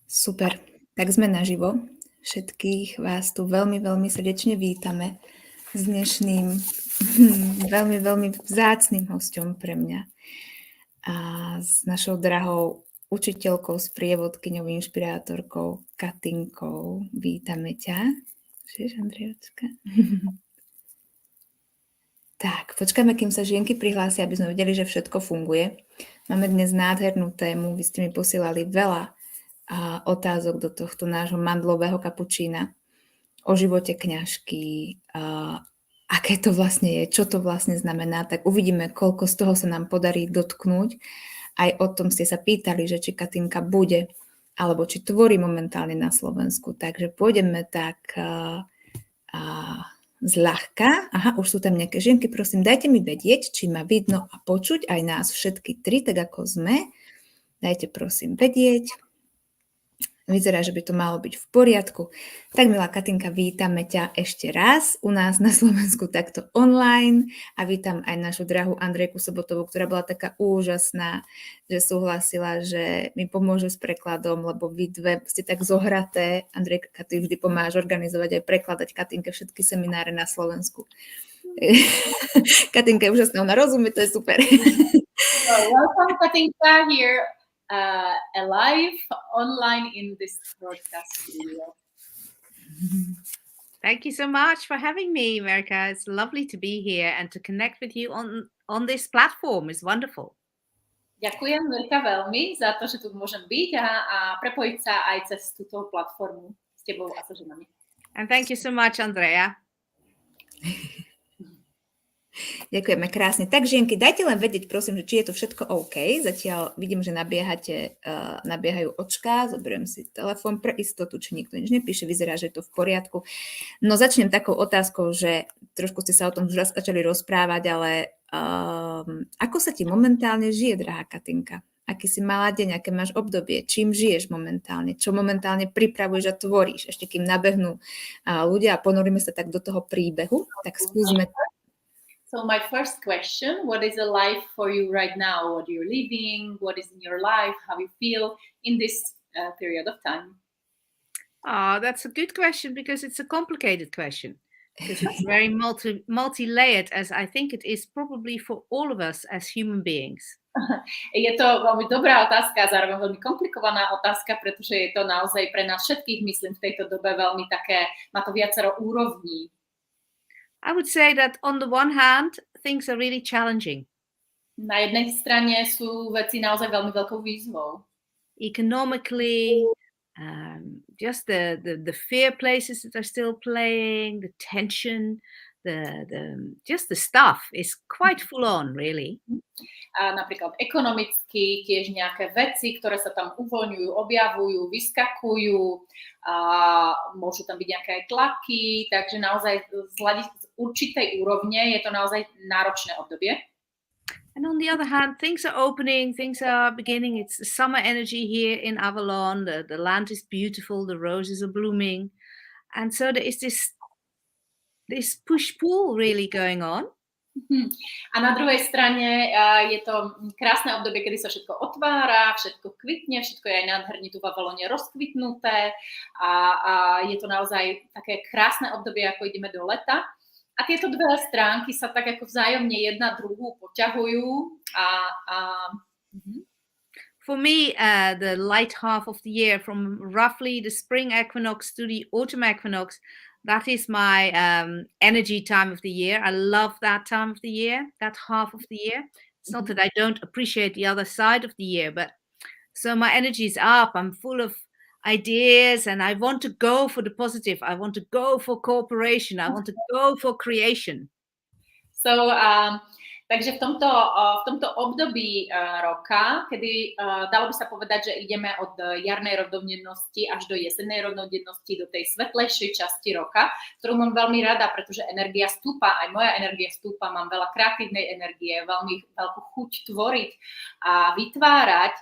Super, tak sme naživo. Všetkých vás tu veľmi, veľmi srdečne vítame s dnešným veľmi, veľmi vzácnym hosťom pre mňa a s našou drahou učiteľkou, sprievodkyňou, inšpirátorkou Katinkou. Vítame ťa. Vieš, Andrejočka? Tak, počkáme, kým sa žienky prihlásia, aby sme vedeli, že všetko funguje. Máme dnes nádhernú tému, vy ste mi posielali veľa otázok do tohto nášho mandľového kapučína o živote kňažky, aké to vlastne je, čo to vlastne znamená, tak uvidíme, koľko z toho sa nám podarí dotknúť. Aj o tom ste sa pýtali, že či Katinka bude, alebo či tvorí momentálne na Slovensku. Takže pôjdeme tak zľahka. Aha, už sú tam nejaké žienky, prosím, dajte mi vedieť, či ma vidno a počuť aj nás všetky tri, tak ako sme. Dajte prosím vedieť. Vyzerá, že by to malo byť v poriadku. Tak, milá Katinka, vítame ťa ešte raz u nás na Slovensku takto online a vítam aj našu drahú Andrejku Sobotovú, ktorá bola taká úžasná, že súhlasila, že mi pomôže s prekladom, lebo vy dve ste tak zohraté. Andrejka, ty vždy pomáhaš organizovať aj prekladať Katinke všetky semináre na Slovensku. Katinka je úžasná, ona rozumie, to je super. Welcome, Katinka, here. Alive online in this broadcast studio. Thank you so much for having me, America. It's lovely to be here and to connect with you on this platform. It's wonderful. Ďakujem, Mirka, veľmi za to, že tu môžem byť a prepojiť sa aj cez túto platformu s tebou a so ženami. And thank you so much, Andrea. Ďakujeme krásne. Tak, žienky, dajte len vedieť, prosím, že či je to všetko OK. Zatiaľ vidím, že nabiehajú očká. Zoberiem si telefón pre istotu, či nikto nič nepíše. Vyzerá, že je to v poriadku. No začnem takou otázkou, že trošku ste sa o tom už začali rozprávať, ale ako sa ti momentálne žije, drahá Katinka? Aký si mala deň, aké máš obdobie? Čím žiješ momentálne? Čo momentálne pripravuješ a tvoríš? Ešte kým nabehnú ľudia a ponoríme sa tak do toho príbehu, tak skúsme. So my first question, what is a life for you right now? What you're living? What is in your life? How you feel in this period of time? Oh, that's a good question because it's a complicated question. Because it's very multi-layered, as I think it is probably for all of us as human beings. Je to veľmi dobrá otázka, zároveň veľmi komplikovaná otázka, pretože je to naozaj pre nás všetkých, myslím, v tejto dobe veľmi také, má to viacero úrovní. I would say that on the one hand, things are really challenging. Na jednej strane sú veci naozaj veľmi veľkou výzvou. Economically, just the fear places that are still playing, the tension, just the stuff is quite full on, really. A napríklad ekonomicky, tiež nejaké veci, ktoré sa tam uvoľňujú, objavujú, vyskakujú, a môžu tam byť nejaké aj tlaky, takže naozaj z určitej úrovne je to naozaj náročné obdobie. And on the other hand, things are opening, things are beginning. It's summer energy here in Avalon. The land is beautiful, the roses are blooming. And so there is this push-pull really going on. A na druhej strane je to krásne obdobie, kedy sa všetko otvára, všetko kvitne, všetko je aj nádherne tu v Avalone rozkvitnuté a je to naozaj také krásne obdobie, ako ideme do leta. A tieto dve stránky sa tak ako vzájomne jedna druhú poťahujú For me, the light half of the year, from roughly the spring equinox to the autumn equinox, that is my energy time of the year. I love that time of the year, that half of the year. It's not that I don't appreciate the other side of the year, but so my energy is up. I'm full of ideas and I want to go for the positive. I want to go for cooperation. I want to go for creation. So, takže v tomto období roka, kedy dalo by sa povedať, že ideme od jarnej rovnodennosti až do jesennej rovnodennosti, do tej svetlejšej časti roka, ktorú mám veľmi rada, pretože energia stúpa, aj moja energia stúpa, mám veľa kreatívnej energie, veľmi veľkú chuť tvoriť a vytvárať.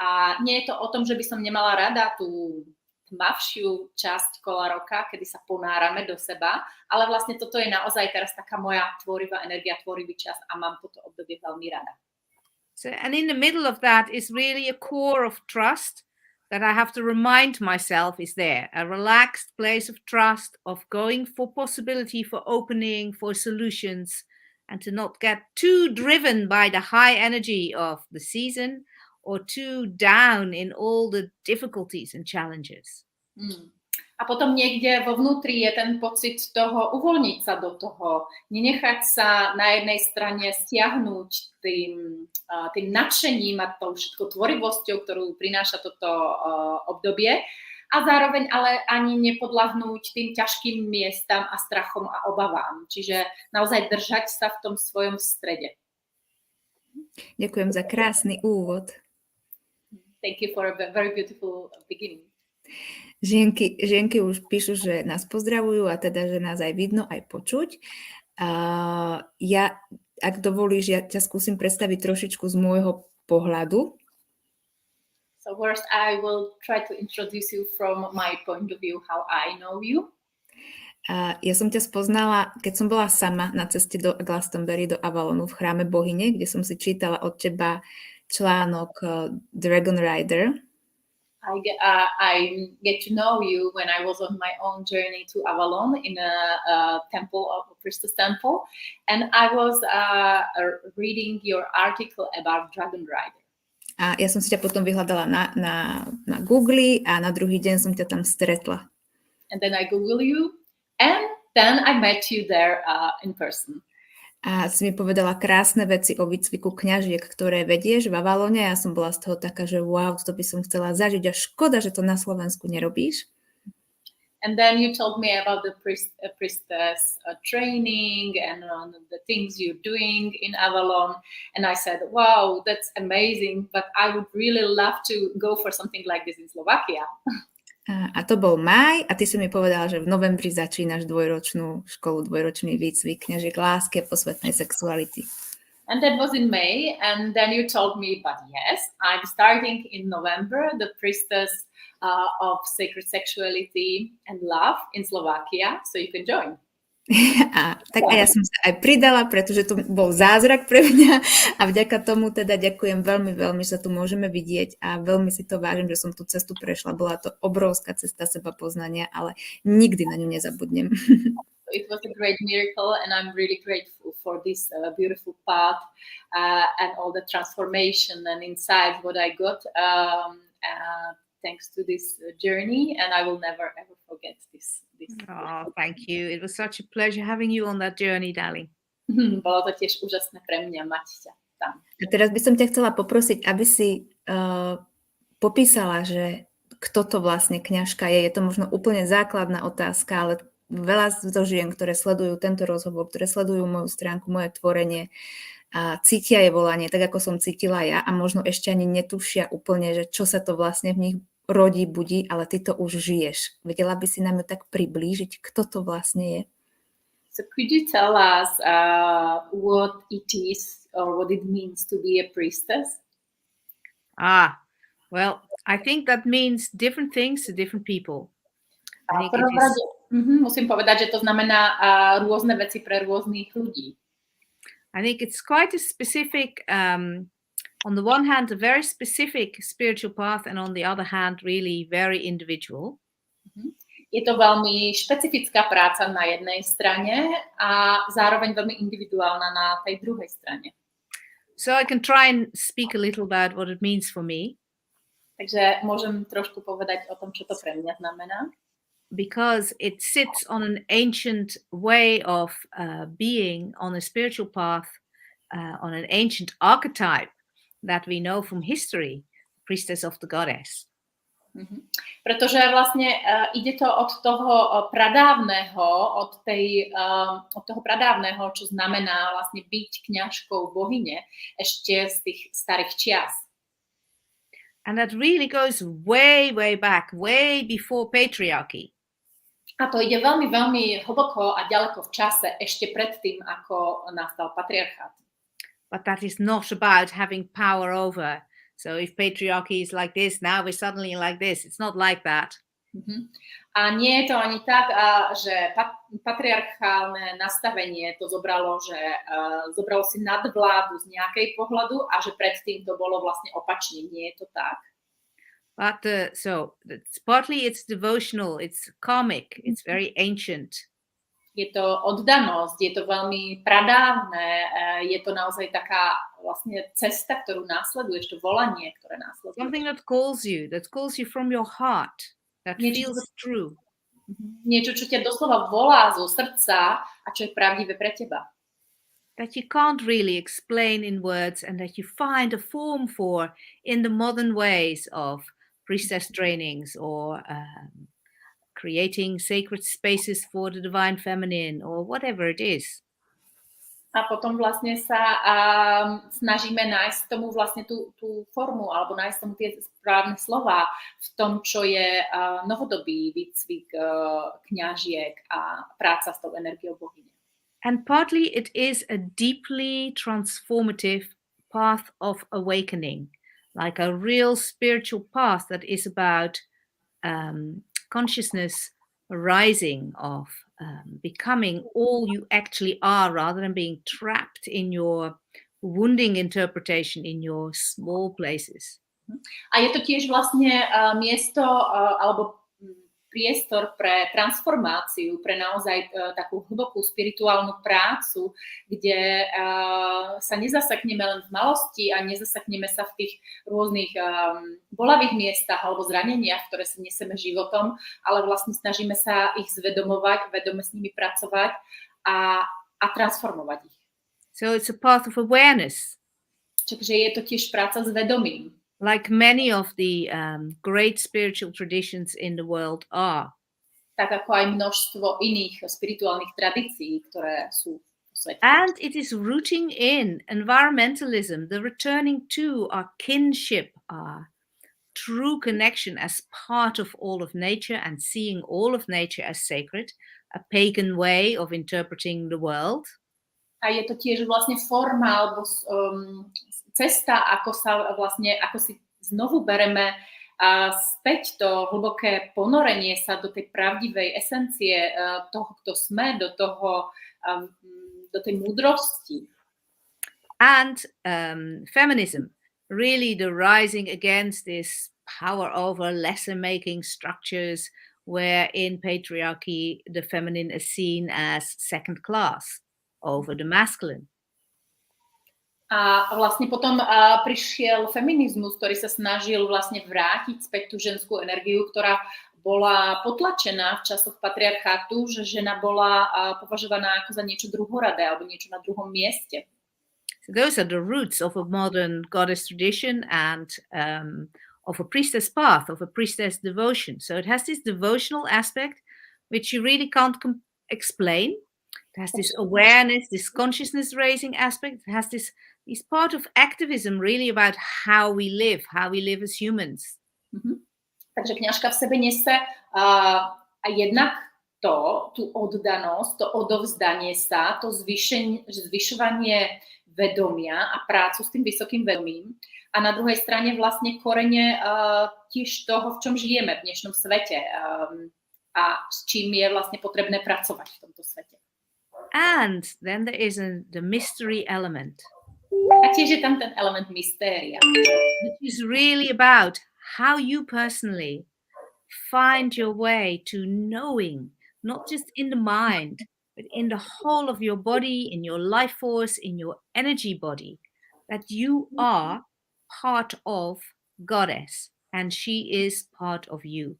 A nie je to o tom, že by som nemala rada tú tmavšiu časť kola roka, kedy sa ponárame do seba, ale vlastne toto je naozaj teraz taká moja tvorivá energia, tvorivý čas a mám toto obdobie veľmi rada. So, and in the middle of that is really a core of trust that I have to remind myself is there. A relaxed place of trust, of going for possibility, for opening, for solutions, and to not get too driven by the high energy of the season or too down in all the difficulties and challenges. A potom niekde vo vnútri je ten pocit toho uvoľniť sa do toho, nenechať sa na jednej strane stiahnuť tým nadšením a tou všetkou tvorivosťou, ktorú prináša toto obdobie, a zároveň ale ani nepodľahnúť tým ťažkým miestam a strachom a obavám. Čiže naozaj držať sa v tom svojom strede. Ďakujem za krásny úvod. Thank you for a very beautiful beginning. Žienky už píšu, že nás pozdravujú a teda, že nás aj vidno, aj počuť. Ja, ak dovolíš, ja ťa skúsim predstaviť trošičku z môjho pohľadu. So first I will try to introduce you from my point of view, how I know you. Ja som ťa spoznala, keď som bola sama na ceste do Glastonbury, do Avalonu v chráme bohyne, kde som si čítala od teba článok Dragon Rider. I get to know you when I was on my own journey to Avalon in a temple of a Priestess temple, and I was reading your article about Dragon Rider. A ja som si ťa potom vyhľadala na Google a na druhý deň som ťa tam stretla. And then I Google you, and then I met you there in person. A si mi povedala krásne veci o výcviku kňažiek, ktoré vedieš v Avalone. Ja som bola z toho taká, že wow, to by som chcela zažiť a škoda, že to na Slovensku nerobíš. And then you told me about the priestess training and the things you're doing in Avalon. And I said, wow, that's amazing, but I would really love to go for something like this in Slovakia. A to bol máj a ty si mi povedala, že v novembri začínaš dvojročnú školu, dvojročný výcvik kňažiek lásky a posvetnej sexuality. And that was in May, and then you told me, but yes, I'm starting in November the Priestess of Sacred Sexuality and Love in Slovakia, so you can join. A ja som sa aj pridala, pretože to bol zázrak pre mňa a vďaka tomu teda ďakujem veľmi, veľmi, že sa tu môžeme vidieť a veľmi si to vážim, že som tú cestu prešla. Bola to obrovská cesta seba poznania, ale nikdy na ňu nezabudnem. It was a great miracle and I'm really grateful for this beautiful path and all the transformation and insights what I got thanks to this journey, and I will never ever forget this. Oh, thank you. It was such a pleasure having you on that journey, darling. Bolo to tiež úžasné pre mňa mať ťa tam. A teraz by som ťa chcela poprosiť, aby si popísala, že kto to vlastne kňažka je. Je to možno úplne základná otázka, ale veľa zo žien, ktoré sledujú tento rozhovor, ktoré sledujú moju stránku, moje tvorenie, a cítia je volanie, tak ako som cítila ja a možno ešte ani netušia úplne, že čo sa to vlastne v nich rodí, budí, ale ty to už žiješ. Vedela by si nám ju tak priblížiť, kto to vlastne je? So could you tell us what it is or what it means to be a priestess? Well, I think that means different things to different people. Musím povedať, že to znamená rôzne veci pre rôznych ľudí. I think it's quite a specific, on the one hand, a very specific spiritual path, and on the other hand, really very individual. Je to veľmi špecifická práca na jednej strane a zároveň veľmi individuálna na tej druhej strane. So I can try and speak a little about what it means for me. Takže môžem trošku povedať o tom, čo to pre mňa znamená. Because it sits on an ancient way of being on a spiritual path, on an ancient archetype that we know from history, Priestess of the Goddess. Pretože vlastne ide to od toho pradávneho, od toho pradávneho, čo znamená vlastne byť kňažkou bohyne ešte z tých starých čias. And that really goes way, way back, way before patriarchy. A to ide veľmi, veľmi hlboko a ďaleko v čase, ešte pred tým, ako nastal patriarchát. But that is not about having power over. So if patriarchy is like this, now we're suddenly like this. It's not like that. A nie je to ani tak, že patriarchálne nastavenie to zobralo, že zobralo si nadvládu z nejakej pohľadu a že predtým to bolo vlastne opačne. Nie je to tak. But so it's partly it's devotional, it's karmic, it's very ancient. Je to oddanosť, je to veľmi pradávne, je to naozaj taká vlastne cesta, ktorú následuješ, to volanie, ktoré následuješ. Something that calls you from your heart, that Niečo, feels true. niečo, čo ťa doslova volá zo srdca a čo je pravdivé pre teba. That you can't really explain in words and that you find a form for in the modern ways of priestess trainings or creating sacred spaces for the divine feminine or whatever it is. A potom vlastne sa snažíme nájsť tomu vlastne tú formu alebo nájsť tomu tie správne slova v tom, čo je novodobý výcvik kňažiek a práca s tou energiou bohyne. And partly it is a deeply transformative path of awakening, like a real spiritual path that is about consciousness rising, of becoming all you actually are rather than being trapped in your wounding interpretation in your small places. A je to tiež vlastne miesto alebo priestor pre transformáciu, pre naozaj takú hlbokú spirituálnu prácu, kde sa nezasekneme len v malosti a nezasekneme sa v tých rôznych bolavých miestach alebo zraneniach, ktoré si neseme životom, ale vlastne snažíme sa ich zvedomovať, vedome s nimi pracovať a transformovať ich. So it's a path of awareness. Čiže je to tiež práca s vedomím. Like many of the great spiritual traditions in the world are. Tak ako aj množstvo iných spirituálnych tradícií, ktoré sú v svete. And it is rooting in environmentalism, the returning to our kinship, our true connection as part of all of nature and seeing all of nature as sacred, a pagan way of interpreting the world. A je to tiež vlastne forma alebo cesta, ako si znovu bereme späť to hlboké ponorenie sa do tej pravdivej esencie toho, kto sme, do tej múdrosti. And feminism, really the rising against this power over lesser making structures where in patriarchy the feminine is seen as second class over the masculine. A vlastne potom prišiel feminizmus, ktorý sa snažil vlastne vrátiť späť tú ženskú energiu, ktorá bola potlačená v časoch patriarchátu, že žena bola považovaná ako za niečo druhoradé alebo niečo na druhom mieste. So those are the roots of a modern goddess tradition and of a priestess path, of a priestess devotion. So it has this devotional aspect, which you really can't explain. It has this awareness, this consciousness raising aspect. It has this part of activism really about how we live as humans. Mm-hmm. Takže kňažka v sebe nese a jednak tú oddanosť, to odovzdanie sa, to zvyšovanie vedomia a prácu s tým vysokým vedomím. A na druhej strane vlastne korene tiež toho, v čom žijeme v dnešnom svete a s čím je vlastne potrebné pracovať v tomto svete. And then there is the mystery element. A tiež je tam ten element mystéria. Which is really about how you personally find your way to knowing, not just in the mind, but in the whole of your body, in your life force, in your energy body, that you are part of Goddess and she is part of you.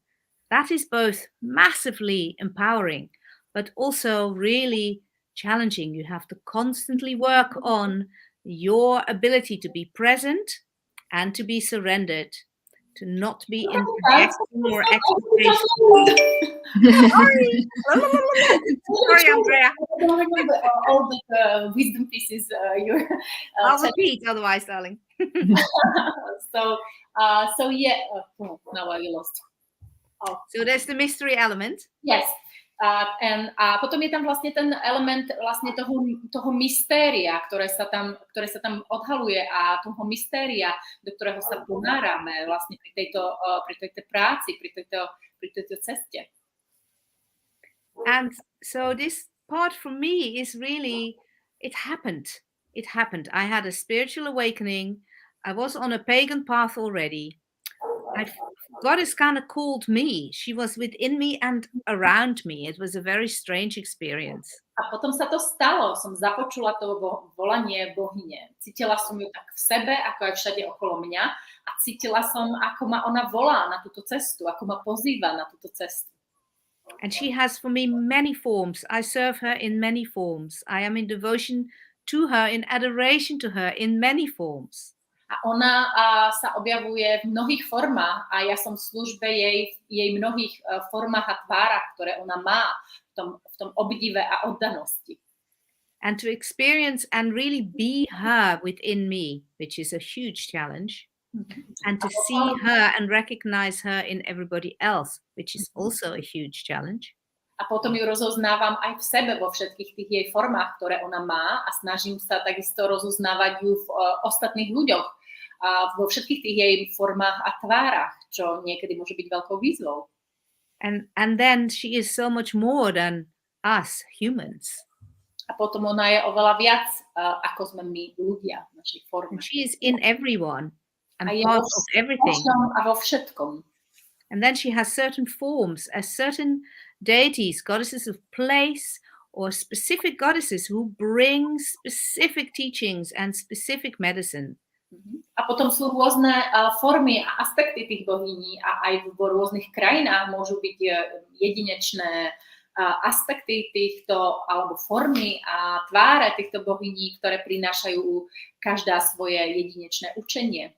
That is both massively empowering, but also really challenging. You have to constantly work on your ability to be present and to be surrendered, to not be in projection or expectation. Sorry, Andrea. All the wisdom pieces you're I'll repeat otherwise, darling. So yeah, now I lost. Oh. So there's the mystery element. Yes. A potom je tam vlastne ten element vlastne toho mystéria, ktoré sa tam odhaluje a toho mystéria, do ktorého sa ponárame vlastne pri tejto práci, pri tejto ceste. And so this part for me is really, it happened. I had a spiritual awakening. I was on a pagan path already. I goddess kind of called me. She was within me and around me. It was a very strange experience. A potom sa to stalo, som započula to volanie bohyne. Cítila som ju tak v sebe, ako aj všade okolo mňa a cítila som, ako ma ona volá na túto cestu, ako ma pozýva na túto cestu. And she has for me many forms. I serve her in many forms. I am in devotion to her, in adoration to her, in many forms. A ona sa objavuje v mnohých formách a ja som v službe jej mnohých formách a tvárach, ktoré ona má v tom obdive a oddanosti. And to experience and really be her within me, which is a huge challenge. And to see her and recognize her in everybody else, which is also a huge challenge. A potom ju rozoznávam aj v sebe vo všetkých tých jej formách, ktoré ona má a snažím sa takisto rozoznávať ju v ostatných ľuďoch a vo všetkých tých jej formách a tvárach, čo niekedy môže byť veľkou výzvou. And then she is so much more than us humans. A potom ona je oveľa viac, ako sme my ľudia v našej forme. And she is in everyone and A je part of everything. A vo všetkom. And then she has certain forms, as certain deities, goddesses of place, or specific goddesses who bring specific teachings and specific medicine. A potom sú rôzne formy a aspekty tých bohyní a aj v rôznych krajinách môžu byť jedinečné aspekty týchto, alebo formy a tváre týchto bohyní, ktoré prinášajú každá svoje jedinečné učenie.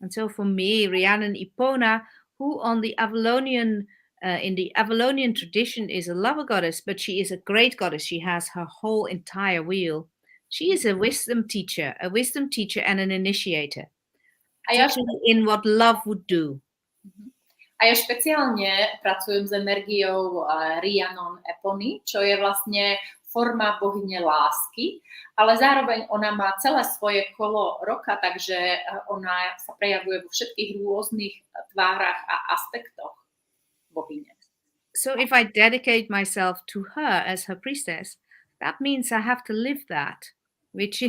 And so for me, Rhiannon Ipona, who on the Avalonian, in the Avalonian tradition is a lover goddess, but she is a great goddess. She has her whole entire wheel. She is a wisdom teacher and an initiator. In what love would do. A ja špeciálne pracujem s energiou Rhiannon Epony, čo je vlastne forma bohyne lásky, ale zároveň ona má celé svoje kolo roka, takže ona sa prejavuje vo všetkých rôznych tvárach a aspektoch bohyne. So if I dedicate myself to her as her priestess, that means I have to live that, which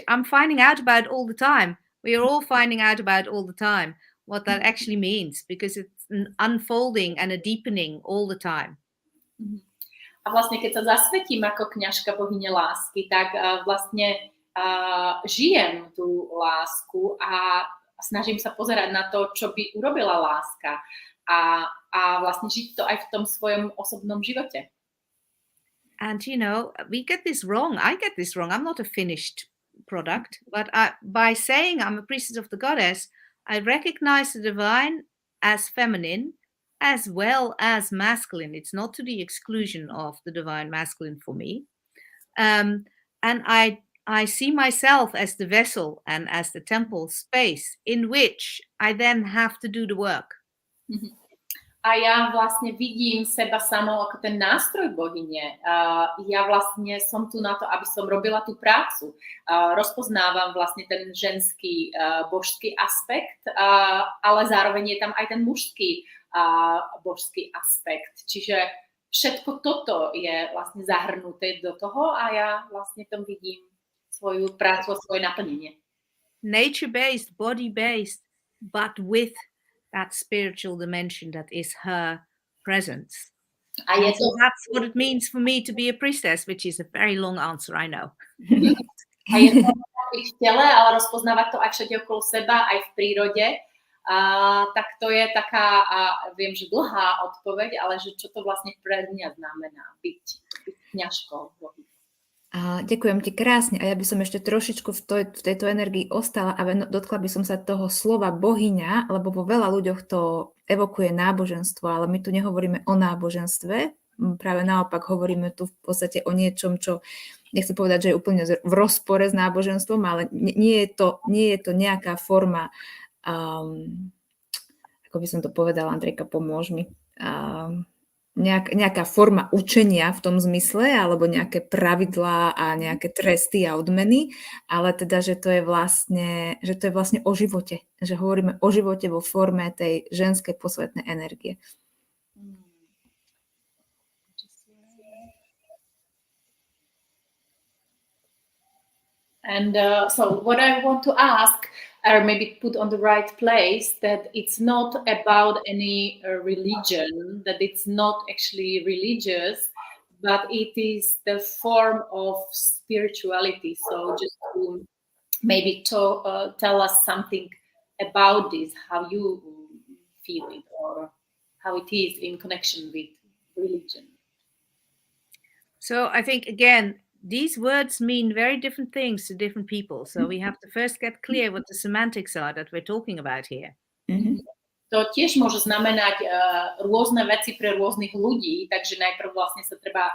I'm finding out about all the time. We are all finding out about all the time what that actually means, because it's an unfolding and a deepening all the time. A vlastne, keď sa zasvetím ako kňažka bohyne lásky, tak vlastne žijem tú lásku a snažím sa pozerať na to, čo by urobila láska a vlastne žiť to aj v tom svojom osobnom živote. And, you know, we get this wrong. I get this wrong. I'm not a finished product, but by saying I'm a priestess of the goddess, I recognize the divine as feminine as well as masculine. It's not to the exclusion of the divine masculine for me. And I see myself as the vessel and as the temple space in which I then have to do the work. A ja vlastne vidím seba samou ako ten nástroj bohyne. Ja vlastne som tu na to, aby som robila tú prácu. Rozpoznávam vlastne ten ženský božský aspekt, ale zároveň je tam aj ten mužský božský aspekt. Čiže všetko toto je vlastne zahrnuté do toho a ja vlastne tam vidím svoju prácu a svoje naplnenie. Nature-based, body-based, but with that spiritual dimension that is her presence. And so that's what it means for me to be a priestess, which is a very long answer, I know. A je to v tele, ale rozpoznávať to aj všade okolo seba, aj v prírode, tak to je taká, viem, že dlhá odpoveď, ale že čo to vlastne pre mňa znamená byť kňažkou. Ďakujem ti krásne a ja by som ešte trošičku v tejto energii ostala a dotkla by som sa toho slova bohyňa, lebo vo veľa ľuďoch to evokuje náboženstvo, ale my tu nehovoríme o náboženstve, práve naopak hovoríme tu v podstate o niečom, čo nechcem povedať, že je úplne v rozpore s náboženstvom, ale nie je to nejaká forma, ako by som to povedala, Andrejka, pomôž mi, nejaká forma učenia v tom zmysle, alebo nejaké pravidlá a nejaké tresty a odmeny, ale teda, že to je vlastne o živote, že hovoríme o živote vo forme tej ženskej posvetnej energie. And so what I want to ask, or maybe put on the right place, that it's not about any religion, that it's not actually religious, but it is the form of spirituality. So just to maybe tell us something about this, how you feel it, or how it is in connection with religion. So I think, again, these words mean very different things to different people. So we have to first get clear what the semantics are that we're talking about here. To tiež môže znamenať rôzne veci pre rôznych ľudí, takže najprv vlastne sa treba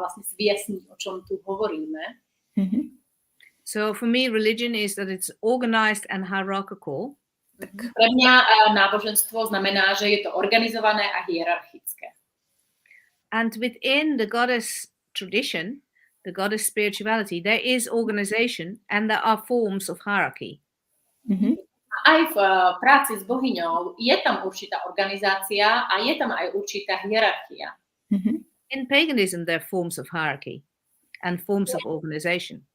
vlastne vyjasniť, o čom tu hovoríme. So for me, religion is that it's organized and hierarchical. Pre mňa náboženstvo znamená, že je to organizované a hierarchické. And within the goddess tradition, the goddess spirituality, there is organization and there are forms of hierarchy. Aj v práci s bohyňou je tam určitá organizácia a je tam aj určitá hierarchia. In paganism, there are forms of hierarchy and forms of organization.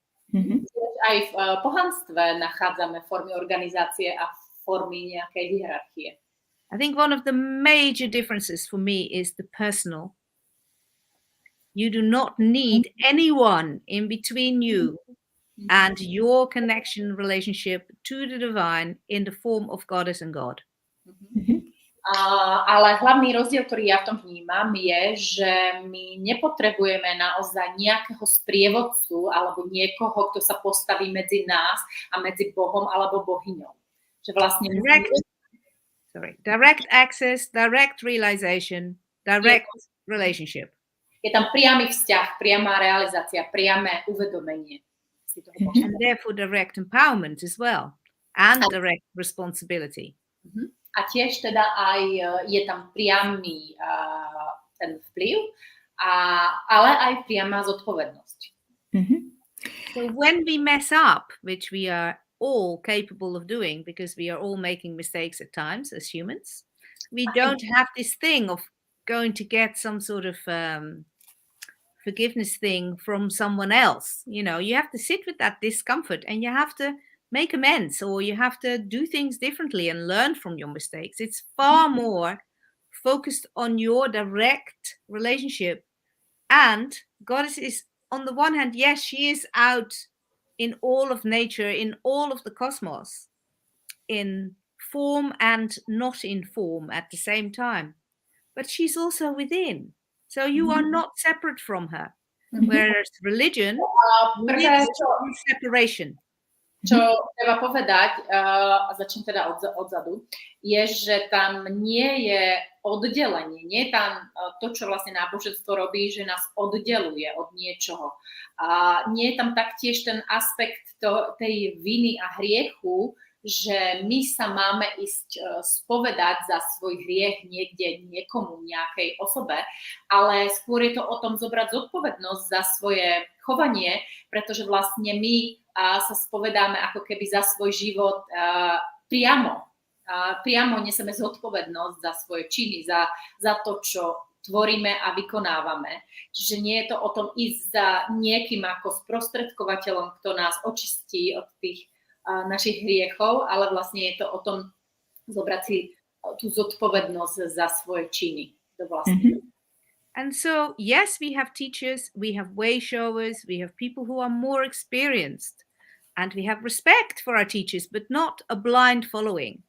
Aj v pohanstve nachádzame formy organizácie a formy nejakej hierarchie. I think one of the major differences for me is the personal. You do not need anyone in between you and your connection relationship to the divine in the form of goddess and God. Ale hlavný rozdiel, ktorý ja v tom vnímam, je, že my nepotrebujeme naozaj nejakého sprievodcu alebo niekoho, kto sa postaví medzi nás a medzi Bohom alebo bohyňou. Že vlastne direct access, direct realization, direct relationship. Je tam priamy vzťah, priama realizácia, priame uvedomenie. And therefore direct empowerment as well, and direct responsibility. A tiež teda aj je tam priamy ten vplyv, ale aj priama zodpovednosť. So when we mess up, which we are all capable of doing because we are all making mistakes at times as humans, we don't have this thing of going to get some sort of forgiveness thing from someone else. You know, you have to sit with that discomfort and you have to make amends, or you have to do things differently and learn from your mistakes. It's far more focused on your direct relationship. And Goddess is, on the one hand, yes, she is out in all of nature, in all of the cosmos, in form and not in form at the same time. But she's also within. So you are not separate from her. Whereas religion is separation. Čo treba povedať, a začnem teda odzadu, je, že tam nie je oddelenie, nie je tam to, čo vlastne náboženstvo robí, že nás oddeluje od niečoho. A nie je tam taktiež ten aspekt tej viny a hriechu, že my sa máme ísť spovedať za svoj hriech niekde niekomu, nejakej osobe, ale skôr je to o tom zobrať zodpovednosť za svoje chovanie, pretože vlastne my sa spovedáme ako keby za svoj život priamo. Priamo neseme zodpovednosť za svoje činy, za to, čo tvoríme a vykonávame. Čiže nie je to o tom ísť za niekým ako sprostredkovateľom, kto nás očistí od tých našich hriechov, ale vlastne je to o tom zobrať si tú zodpovednosť za svoje činy. To vlastne. And so, yes, we have teachers, we have way showers, we have people who are more experienced, and we have respect for our teachers, but not a blind following.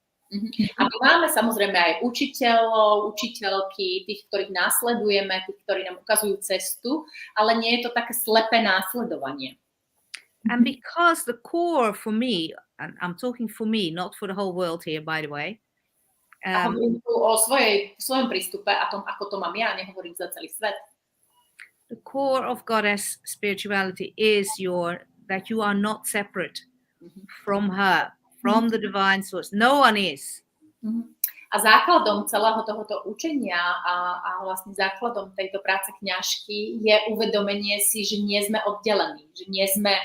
A my máme samozrejme aj učiteľov, učiteľky, tých, ktorých následujeme, tých, ktorí nám ukazujú cestu, ale nie je to také slepé následovanie. And because the core for me, and I'm talking for me, not for the whole world here, by the way. Hovorím tu o svojom prístupe a tom, ako to mám ja, nehovorím za celý svet. The core of Goddess spirituality is that you are not separate from her, from the divine source. No one is. A základom celého tohoto učenia a vlastne základom tejto práce kňažky je uvedomenie si, že nie sme oddelení, že nie sme,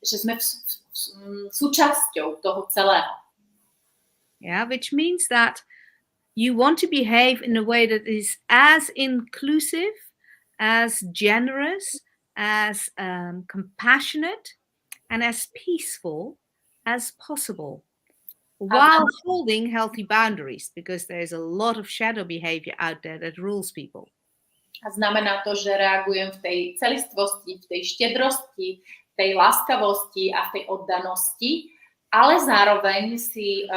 že sme súčasťou toho celého. Yeah, which means that you want to behave in a way that is as inclusive, as generous, as compassionate, and as peaceful as possible, while holding healthy boundaries, because there's a lot of shadow behavior out there that rules people. A znamená to, že reagujem v tej celistvosti, v tej štedrosti, v tej láskavosti a v tej oddanosti, ale zároveň si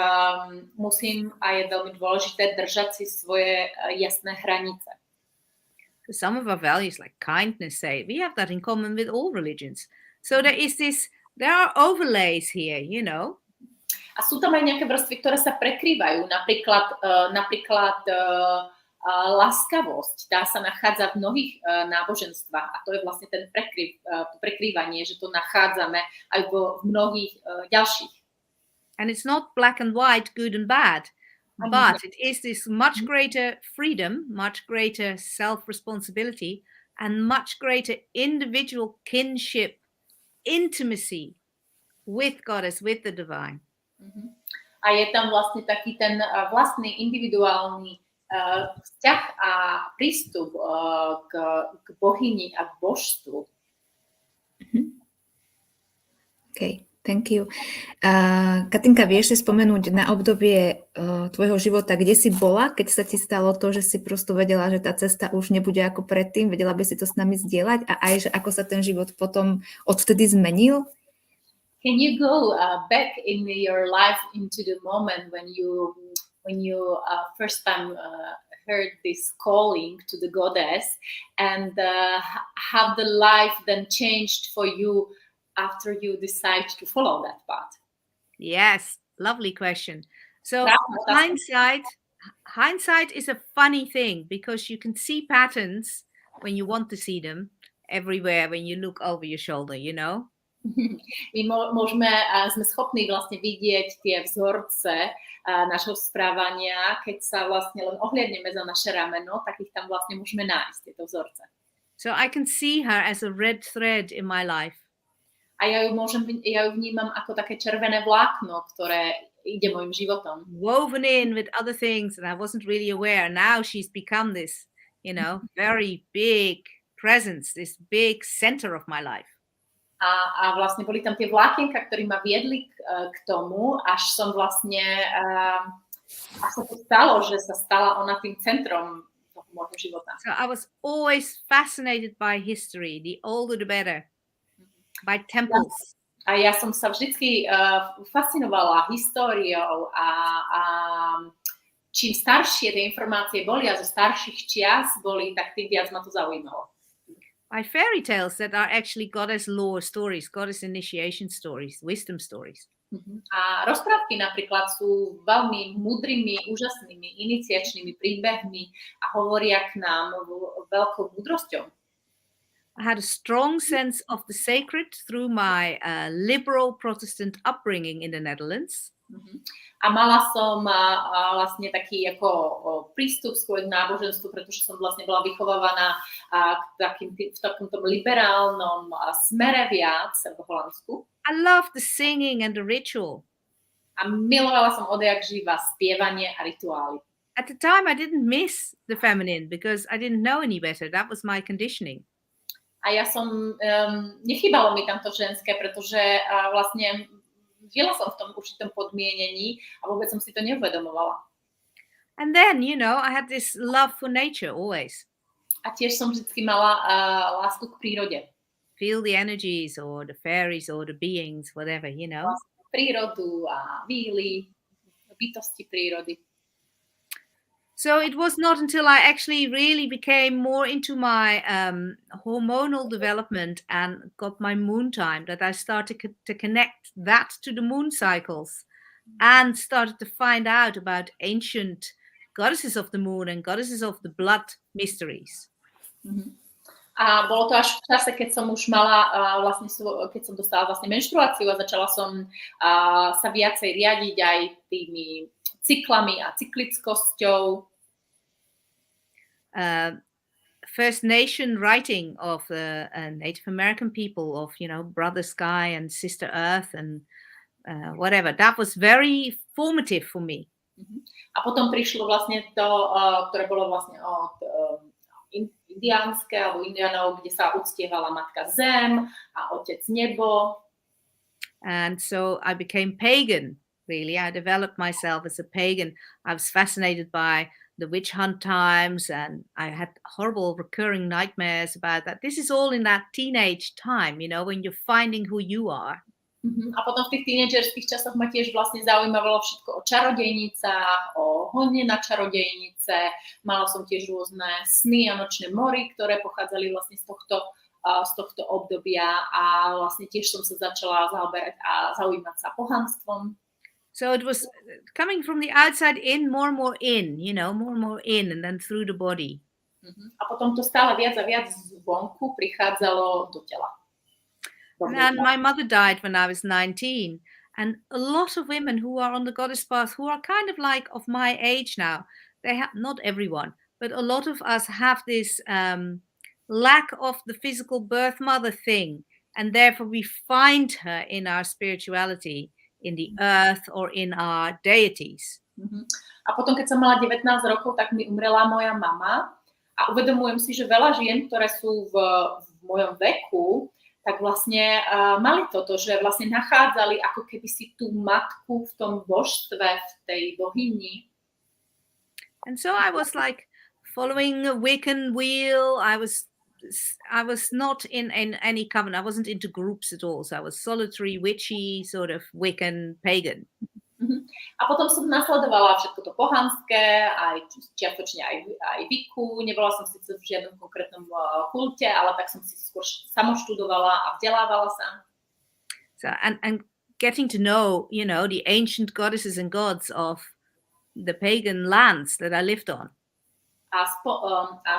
musím, a je veľmi dôležité, držať si svoje jasné hranice. Some of our values, like kindness, say we have that in common with all religions. So there are overlays here, you know. A sú tam aj nejaké vrstvy, ktoré sa prekrývajú. Napríklad láskavosť, tá sa nachádza v mnohých náboženstvách a to je vlastne ten prekrývanie, že to nachádzame aj v mnohých ďalších. And it's not black and white, good and bad. But it is this much greater freedom, much greater self-responsibility, and much greater individual kinship, intimacy with Goddess, with the divine. A je tam vlastne taký ten vlastný individuálny vzťah a prístup k bohyni a k božstvu. OK. Thank you. Katinka, vieš si spomenúť na obdobie tvojho života, kde si bola, keď sa ti stalo to, že si prosto vedela, že tá cesta už nebude ako predtým, vedela by si to s nami zdieľať a aj, že ako sa ten život potom odvtedy zmenil? Can you go back in your life into the moment when you first time heard this calling to the goddess and how the life then changed for you after you decide to follow that path? Yes, lovely question. So hindsight is a funny thing because you can see patterns when you want to see them everywhere when you look over your shoulder, you know? Sme schopní vlastne vidieť tie vzorce našho správania, keď sa vlastne len ohliadneme za naše rameno, tak ich tam vlastne môžeme nájsť, tieto vzorce. So I can see her as a red thread in my life. A ja ju vnímam ako také červené vlákno, ktoré ide mojim životom. Woven in with other things and I wasn't really aware. Now she's become this, you know, very big presence, this big center of my life. A vlastne boli tam tie vlákienka, ktorí ma viedli k tomu, až som vlastne, až sa to stalo, že sa stala ona tým centrom toho môjho života. So I was always fascinated by history, the older the better. By temples. A ja som sa vždycky fascinovala históriou a čím staršie tie informácie boli a zo starších čias boli, tak tým viac ma to zaujímalo. By fairy tales that are actually goddess lore stories, goddess initiation stories, wisdom stories. A rozprávky napríklad sú veľmi múdrymi, úžasnými, iniciačnými príbehmi a hovoria k nám veľkou múdrosťou. I had a strong sense of the sacred through my liberal Protestant upbringing in the Netherlands. A mala som vlastne taký ako prístup skôr k náboženstvu, pretože som vlastne bola vychovávaná v takomto liberálnom smere viac v Holandsku. I loved the singing and the ritual. A milovala som odjak živa spievanie a rituály. At the time I didn't miss the feminine because I didn't know any better. That was my conditioning. A ja som, nechýbalo mi tam to ženské, pretože vlastne žila som v tom určitom podmienení a vôbec som si to neuvedomovala. And then, you know, I had this love for nature always. A tiež som vždycky mala lásku k prírode. Feel the energies or the fairies or the beings, whatever, you know. Prírodu a víly, bytosti prírody. So it was not until I actually really became more into my hormonal development and got my moon time that I started to connect that to the moon cycles and started to find out about ancient goddesses of the moon and goddesses of the blood mysteries. A bolo to až v čase, keď som už mala vlastne, keď som dostala vlastne menštruáciu a začala som sa viacej riadiť aj tými cyklami a cyklickosťou. First Nation writing of the Native American people, of, you know, Brother Sky and Sister Earth and whatever. That was very formative for me. A potom prišlo vlastne to, ktoré bolo vlastne od indiánske alebo indianov, kde sa uctievala Matka Zem a Otec Nebo. And so I became pagan, really. I developed myself as a pagan. I was fascinated by the witch hunt times, and I had horrible recurring nightmares about that. This is all in that teenage time, when you're finding who you are. A potom v tých tínedžerských časoch ma tiež vlastne zaujímavalo všetko o čarodejnicách, o hone na čarodejnice. Mala som tiež rôzne sny a nočné mory, ktoré pochádzali vlastne z tohto obdobia a vlastne tiež som sa začala zaoberať a zaujímať sa pohanstvom. So it was coming from the outside in, more and more in, more and more in, and then through the body. A potom to stále viac a viac zvonku prichádzalo do tela. And my mother died when I was 19. And a lot of women who are on the goddess path, who are kind of like of my age now, they have, not everyone, but a lot of us have this lack of the physical birth mother thing. And therefore we find her in our spirituality, in the earth or in our deities. A potom, keď som mala 19 rokov, tak mi umrela moja mama. A uvedomujem si, že veľa žien, ktoré sú v mojom veku, tak vlastne mali toto, že vlastne nachádzali ako keby si tú matku v tom božstve, v tej bohyni. And so I was like following a Wiccan wheel. I was not in any coven. I wasn't into groups at all. So I was solitary, witchy, sort of Wiccan, pagan. A potom som nasledovala všetko to pohanské, aj čiastočne aj Wiccu. Nebola som síce v žiadnom konkrétnom kulte, ale tak som si skôr samoštudovala a vzdelávala sa. So and getting to know, the ancient goddesses and gods of the pagan lands that I lived on. A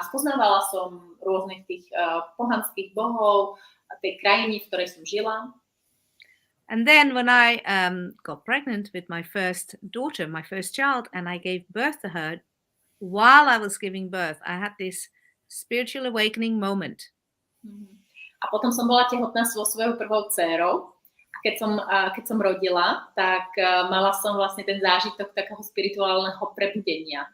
spoznávala som rôznych tých pohanských bohov tej krajiny, v ktorej som žila. And then when I got pregnant with my first daughter, my first child, and I gave birth to her, while I was giving birth, I had this spiritual awakening moment. A potom som bola tehotná so svojou prvou dcérou. A keď som rodila, tak mala som vlastne ten zážitok takého spirituálneho prebudenia.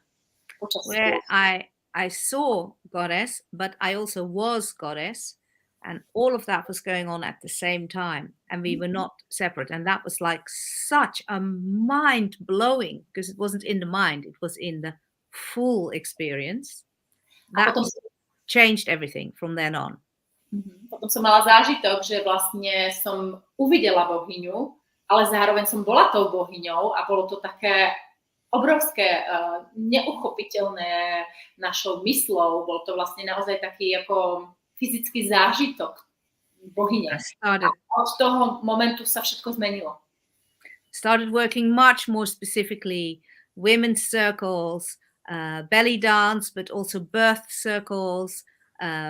Where I saw goddess, but I also was goddess. And all of that was going on at the same time. And we were not separate. And that was like such a mind-blowing, because it wasn't in the mind, it was in the full experience. That changed everything from then on. Potom som mala zážitok, že vlastne som uvidela bohyňu, ale zároveň som bola tou bohyňou a bolo to také obrovské, neuchopiteľné našou myslou. Bol to vlastne naozaj taký ako fyzický zážitok bohyne. A od toho momentu sa všetko zmenilo. Started working much more specifically women's circles, belly dance, but also birth circles,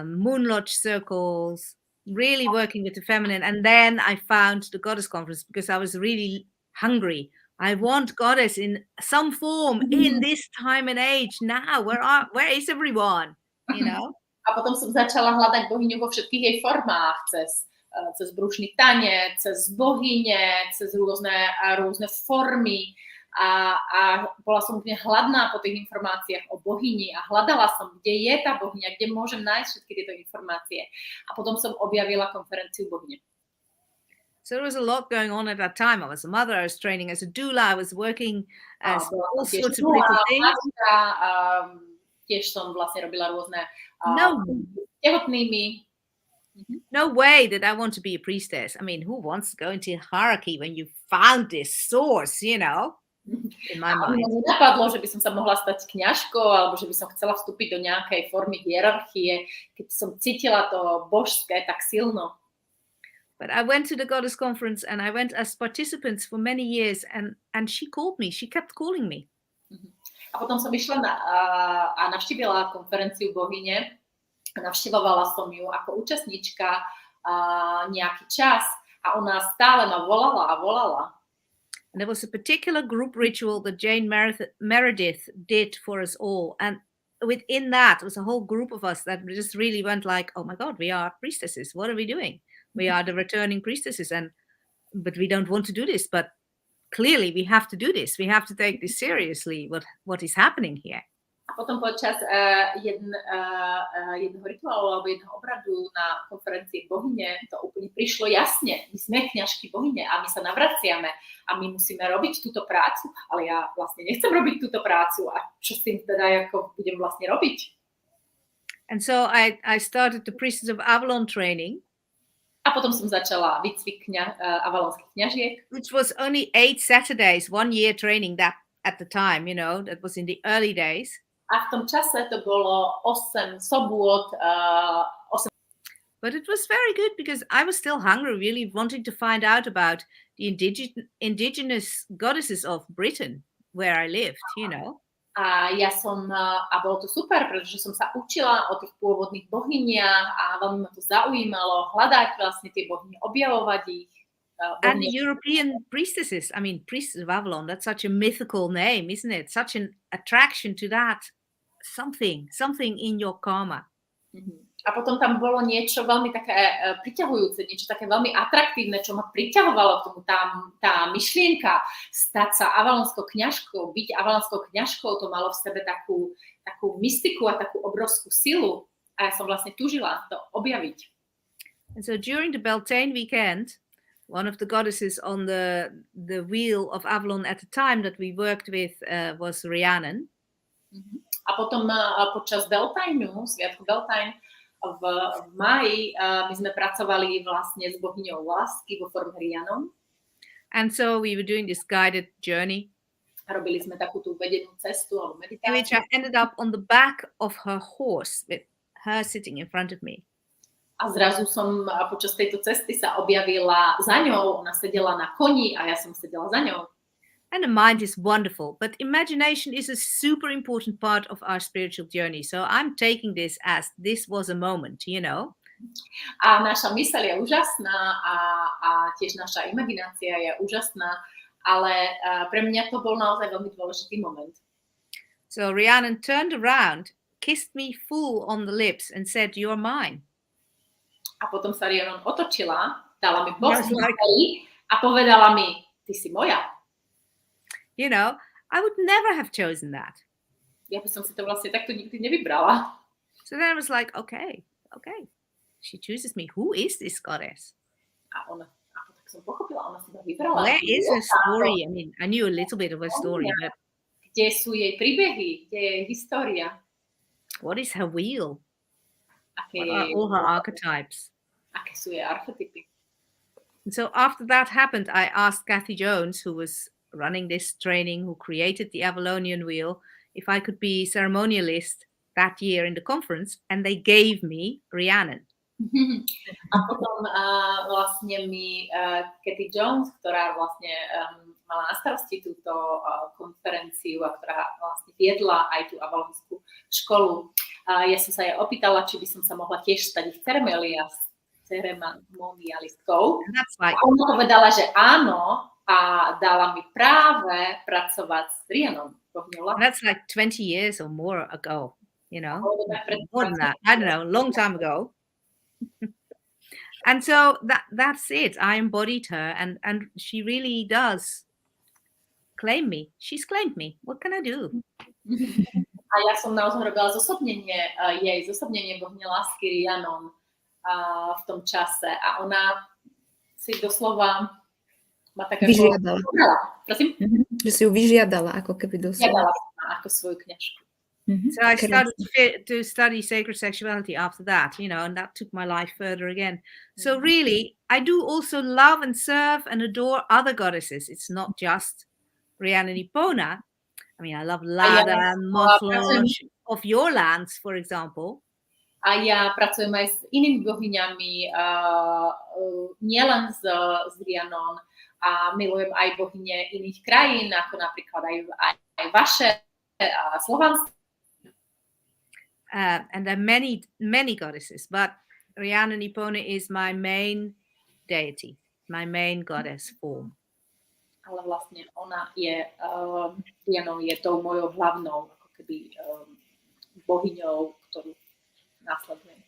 moon lodge circles, really working with the feminine. And then I found the goddess conference because I was really hungry. I want goddess in some form in this time and age now. Where is everyone? A potom som začala hľadať bohyňu vo všetkých jej formách, cez brušný tanec, cez bohyne, cez rôzne formy a bola som úplne hladná po tých informáciách o bohyni a hľadala som, kde je tá bohyňa, kde môžem nájsť všetky tieto informácie. A potom som objavila konferenciu bohyne. So there was a lot going on at that time. I was a mother, I was training as a doula, I was working as all sorts of beautiful things. Tiež som vlastne robila rôzne tehotnými. No way that I want to be a priestess. I mean, who wants to go into hierarchy when you found this source, in my mind. Mne nenapadlo, že by som sa mohla stať kňažkou, alebo že by som chcela vstúpiť do nejakej formy hierarchie, keď som cítila to božské tak silno. But I went to the goddess conference and I went as participants for many years and she called me. She kept calling me. A potom som išla a navštívila konferenciu bohyne. Navštívovala som ju ako účastníčka nejaký čas a ona stále ma volala a volala. And there was a particular group ritual that Jane Meredith did for us all. And within that was a whole group of us that just really went like, oh my God, we are priestesses. What are we doing? We are the returning priestesses. But we don't want to do this. But clearly we have to do this. We have to take this seriously, what is happening here. A potom počas jedného rituálu alebo jedného obradu na konferencii bohyne to úplne prišlo jasne. My sme kňažky bohyne a my sa navraciame a my musíme robiť túto prácu, ale ja vlastne nechcem robiť túto prácu a čo s tým teda ako budem vlastne robiť? And so I started the Priestess of Avalon training. A potom som začala výcvik avalonských kňažiek. Which was only 8 Saturdays, 1 year training that at the time, that was in the early days. A v tom čase to bolo 8 sobôt, 8. But it was very good because I was still hungry, really wanting to find out about the indigenous goddesses of Britain, where I lived, A bolo to super, pretože som sa učila o tých pôvodných bohyniach a veľmi ma to zaujímalo hľadať vlastne tie bohyne, objavovať ich. And the European priestesses, Priestess of Avalon, that's such a mythical name, isn't it? Such an attraction to that something in your karma. A potom tam bolo niečo veľmi také priťahujúce, niečo také veľmi atraktívne, čo ma priťahovalo k tomu, tá myšlienka stať sa avalonskou kňažkou, byť avalonskou kňažkou, to malo v sebe takú mystiku a takú obrovskú silu a ja som vlastne túžila to objaviť. And so during the Beltane weekend, one of the goddesses on the wheel of Avalon at the time that we worked with was Rhiannon. A potom počas Beltaneu, sviatku Beltane, v máji my sme pracovali vlastne s bohyňou lásky vo forme Rhiannon. And so we were doing this guided journey. A robili sme takú tú vedenú cestu alebo meditáciu. Which I ended up on the back of her horse with her sitting in front of me. A zrazu som počas tejto cesty sa objavila za ňou, ona sedela na koni a ja som sedela za ňou. And the mind is wonderful, but imagination is a super important part of our spiritual journey. So I'm taking this as this was a moment, A naša myseľ je úžasná a tiež naša imaginácia je úžasná, ale pre mňa to bol naozaj veľmi dôležitý moment. So Rhiannon turned around, kissed me full on the lips and said, "You're mine." A potom sa Rhiannon otočila, dala mi box a povedala mi, ty si moja. I would never have chosen that. Ja by som si to vlastne takto nikdy nevybrala. So then I was like, okay. She chooses me. Who is this goddess? A tak som pochopila, ona si ma vybrala. Where is her story? I knew a little bit of her story, but kde sú jej príbehy, kde je história? What is her wheel? What are all her archetypes? Aké sú jej archetypy? And so after that happened, I asked Kathy Jones, who was running this training, who created the Avalonian wheel, if I could be ceremonialist that year in the conference, and they gave me Rhiannon. A potom vlastne mi Kathy Jones, ktorá vlastne mala na starosti túto konferenciu a ktorá vlastne viedla aj tú avalonskú školu, ja som sa jej opýtala, či by som sa mohla tiež stať ich ceremonialistkou. A ona povedala, že áno, a dala mi práve pracovať s Rhiannon. That's like 20 years or more ago, more than that. I don't know, a long time ago. And so that's it. I embodied her and she really does claim me. She's claimed me. What can I do? A ja som naozaj robila zosobnenie bohyne lásky Rhiannon v tom čase a ona si doslova vyžiadala. Prosím? Že si ju vyžiadala, ako keby doslova. Vyžiadala ako svoju kňažku. So I started to study sacred sexuality after that, and that took my life further again. So really, I do also love and serve and adore other goddesses. It's not just Rhiannon Ipona. I love Lada, Mothlo, of your lands, for example. A ja pracujem aj s inými bohyňami, nielen s Rhiannon, a milujem aj bohyne iných krajín, ako napríklad aj vaše slovanské. And there are many goddesses, but Rhiannon Ipona is my main deity, my main goddess form. Ale vlastne ona je, Rhiannon je tou mojou hlavnou, ako keby bohyňou, ktorú následujem.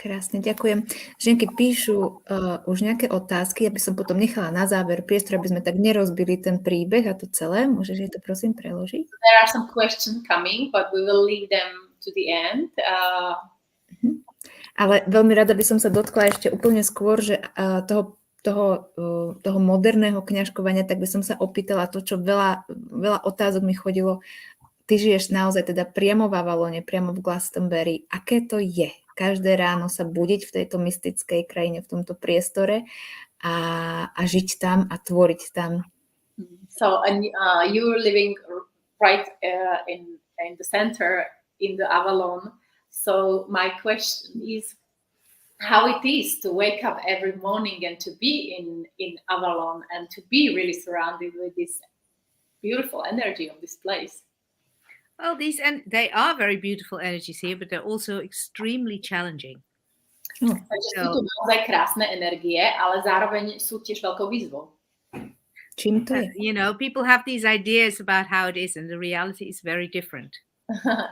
Krásne, ďakujem. Žienky píšu už nejaké otázky, aby som potom nechala na záver priestor, aby sme tak nerozbili ten príbeh a to celé. Môžeš jej to prosím preložiť? There are some questions coming, but we will leave them to the end. Ale veľmi rada by som sa dotkla ešte úplne skôr, že toho moderného kňažkovania, tak by som sa opýtala to, čo veľa otázok mi chodilo. Ty žiješ naozaj teda priamo v Avalone, priamo v Glastonbury. Aké to je? Každé ráno sa budiť v tejto mystickej krajine, v tomto priestore a žiť tam a tvoriť tam. So, and you're living right in the center, in the Avalon. So my question is how it is to wake up every morning and to be in Avalon and to be really surrounded with this beautiful energy of this place. Well, they are very beautiful energies here, but they're also extremely challenging. Takže sú tu naozaj krásne energie, ale zároveň sú tiež veľkou výzvou. Čím to je? You know, people have these ideas about how it is, and the reality is very different.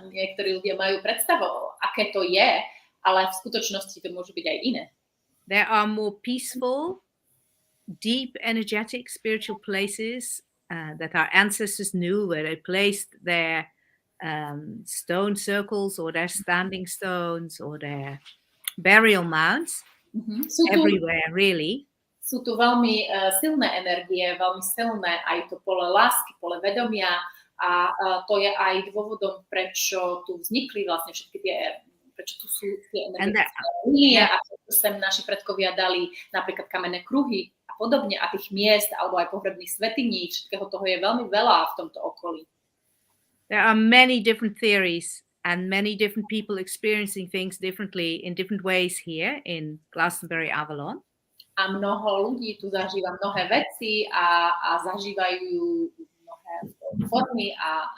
Niektorí ľudia majú predstavu, aké to je, ale v skutočnosti to môže byť aj iné. There are more peaceful, deep, energetic, spiritual places that our ancestors knew, where they placed their stone circles or their standing stones or their burial mounds everywhere, really. Sú tu veľmi silné energie, veľmi silné aj to pole lásky, pole vedomia a to je aj dôvodom, prečo tu vznikli vlastne všetky prečo tu sú tie energetické línie a prečo sem naši predkovia dali napríklad kamenné kruhy a podobne a tých miest alebo aj pohrebných svätyní, všetkého toho je veľmi veľa v tomto okolí. There are many different theories and many different people experiencing things differently in different ways here in Glastonbury, Avalon. A mnoho ľudí tu zažíva mnohé veci a zažívajú mnohé formy a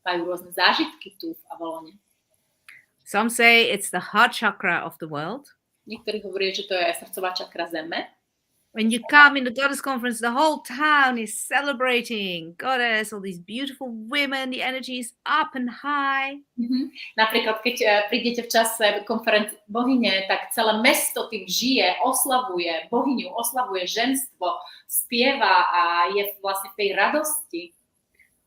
majú rôzne zážitky tu v Avalone. Some say it's the heart chakra of the world. Niektorí hovoria, že to je srdcová čakra Zeme. When you come in the Goddess Conference, the whole town is celebrating Goddess, all these beautiful women, the energy is up and high. Napríklad, keď prídete v čase konferencie bohyne, tak celé mesto tým žije, oslavuje bohyňu, oslavuje ženstvo, spieva a je vlastne v tej radosti.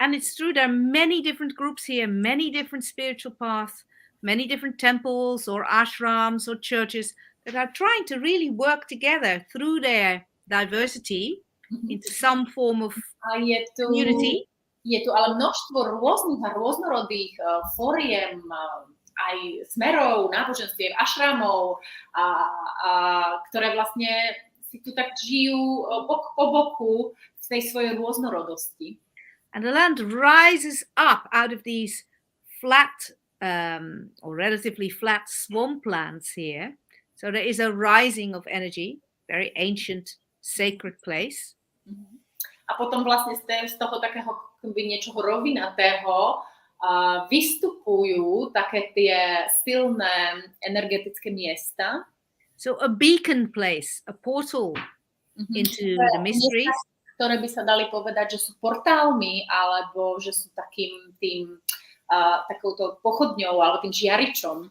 And it's true, there are many different groups here, many different spiritual paths, many different temples or ashrams or churches that are trying to really work together through their diversity into some form of community. Je tu ale množstvo rôznych a rôznorodých foriem, aj smerov, náboženstiev, ašramov, ktoré vlastne si tu tak žijú bok po boku v tej svojej rôznorodosti. And the land rises up out of these flat or relatively flat swamplands here. So there is a rising of energy, very ancient, sacred place. A potom vlastne z toho takého niečoho rovinatého vystupujú také tie silné energetické miesta. So a beacon place, a portal into the mysteries. Ktoré by sa dali povedať, že sú portálmi, alebo že sú takouto pochodňou, alebo tým žiaričom.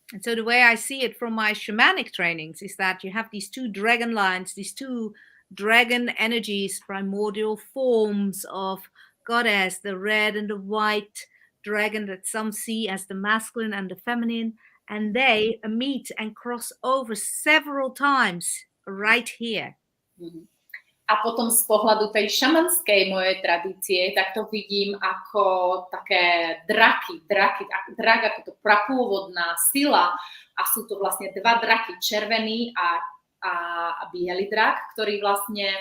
And so the way I see it from my shamanic trainings is that you have these two dragon lines, these two dragon energies, primordial forms of goddess, the red and the white dragon that some see as the masculine and the feminine, and they meet and cross over several times right here. A potom z pohľadu tej šamanskej mojej tradície, tak to vidím ako také draky, drak ako to prapôvodná sila a sú to vlastne dva draky, červený a biely drak, ktorí vlastne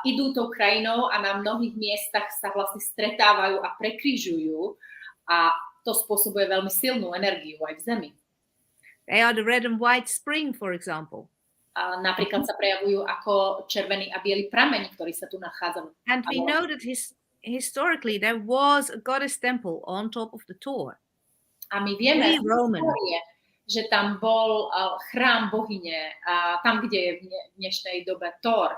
idú tou krajinou a na mnohých miestach sa vlastne stretávajú a prekrižujú a to spôsobuje veľmi silnú energiu aj v zemi. They are the red and white spring, for example. Napríklad sa prejavujú ako červený a biely prameň, ktorý sa tu nachádza. And we know that historically there was a goddess temple on top of the Tor. A my vieme, že tam bol chrám bohyne, tam, kde je v dnešnej dobe Tor.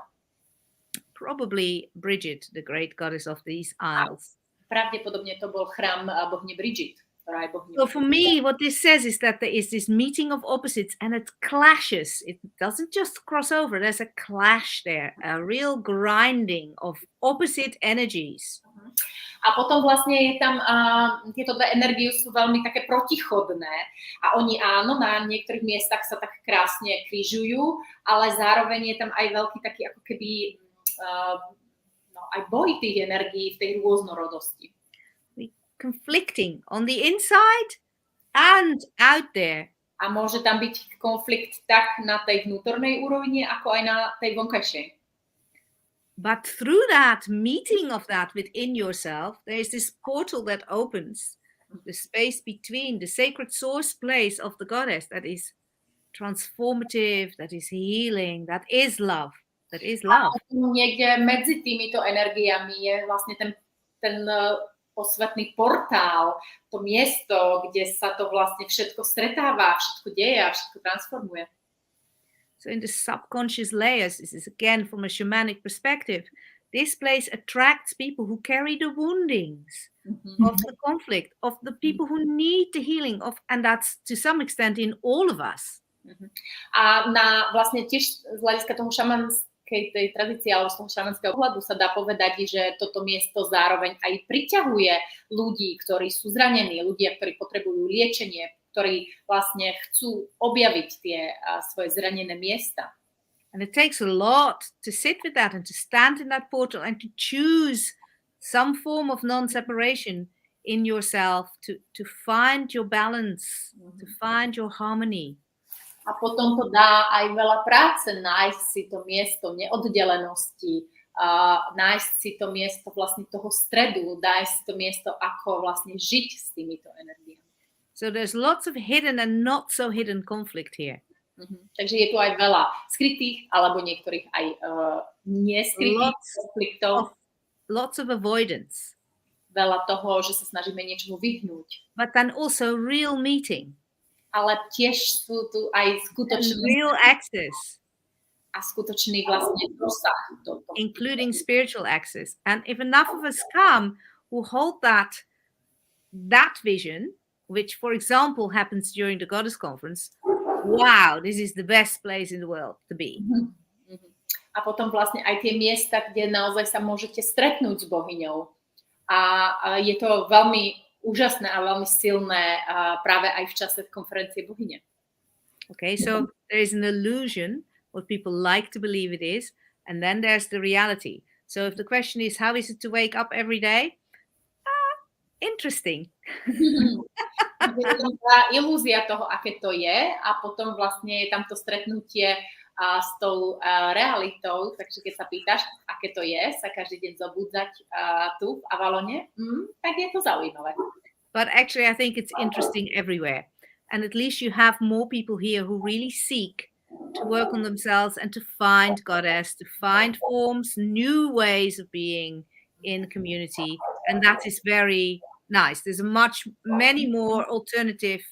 Probably Bridget, the great goddess of these isles. Pravdepodobne to bol chrám bohyne Bridget. ktorá je bohyňou. So for me, what this says is that there is this meeting of opposites and it clashes. It doesn't just cross over. There's a clash there, a real grinding of opposite energies. A potom vlastne je tam, tieto dve energie sú veľmi také protichodné a oni áno, na niektorých miestach sa tak krásne križujú, ale zároveň je tam aj veľký taký ako keby aj boj tých energií v tej rôznorodosti. Conflicting on the inside and out there. A môže tam byť konflikt tak na tej vnútornej úrovni, ako aj na tej vonkajšej. But through that meeting of that within yourself, there is this portal that opens, the space between the sacred source place of the goddess that is transformative, that is healing, that is love, that is love. A niekde medzi týmito energiami je vlastne ten posvetný portál, to miesto, kde sa to vlastne všetko stretáva, všetko deje a všetko transformuje. So in the subconscious layers, this is again from a shamanic perspective, this place attracts people who carry the woundings of the conflict, of the people who need the healing of, and that's to some extent in all of us. A na vlastne tiež z hľadiska toho šamanskej tej tradície alebo z toho šamanského pohľadu sa dá povedať, že toto miesto zároveň aj priťahuje ľudí, ktorí sú zranení, ľudia, ktorí potrebujú liečenie, ktorí vlastne chcú objaviť tie svoje zranené miesta. And it takes a lot to sit with that and to stand in that portal and to choose some form of non-separation in yourself, to find your balance, to find your harmony. A potom to dá aj veľa práce nájsť si to miesto neoddelenosti, nájsť si to miesto vlastne toho stredu, nájsť si to miesto, ako vlastne žiť s týmito energiami. So there's lots of hidden and not so hidden conflict here. Takže je tu aj veľa skrytých alebo niektorých aj neskrytých konfliktov. Lots of avoidance. Veľa toho, že sa snažíme niečomu vyhnúť. But then also real meeting. Ale tiež sú tu aj skutočné real access. A skutočný vlastne dosah. Including spiritual access. And if enough of us come who hold that vision, which, for example, happens during the Goddess Conference, wow, this is the best place in the world to be. A potom vlastne aj tie miesta, kde naozaj sa môžete stretnúť s bohyňou. A je to veľmi úžasné a veľmi silné práve aj v čase konferencie bohyne. Okay, so there is an illusion, what people like to believe it is, and then there's the reality. So if the question is, how is it to wake up every day? Interesting. Ilúzia toho, aké to je, a potom vlastne je tam to stretnutie s tou realitou, takže keď sa pýtaš, aké to je, sa každý deň zobudzať tu v Avalone, tak je to zaujímavé. But actually I think it's interesting everywhere. And at least you have more people here who really seek to work on themselves and to find Goddess, to find forms, new ways of being in community. And that is very nice. There's many more alternative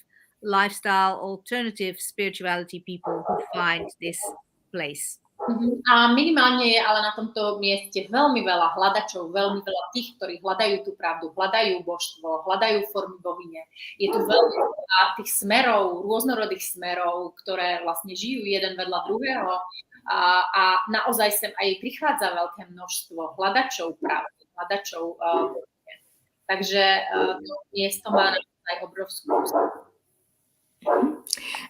lifestyle, alternative spirituality people who find this place. A minimálne je ale na tomto mieste veľmi veľa hľadačov, veľmi veľa tých, ktorí hľadajú tú pravdu, hľadajú božstvo, hľadajú formy bohyne. Je tu veľmi veľa tých smerov, rôznorodých smerov, ktoré vlastne žijú jeden vedľa druhého a naozaj sem aj prichádza veľké množstvo hľadačov pravdy, hľadačov bohyne. Takže to miesto má naozaj obrovskú úspech.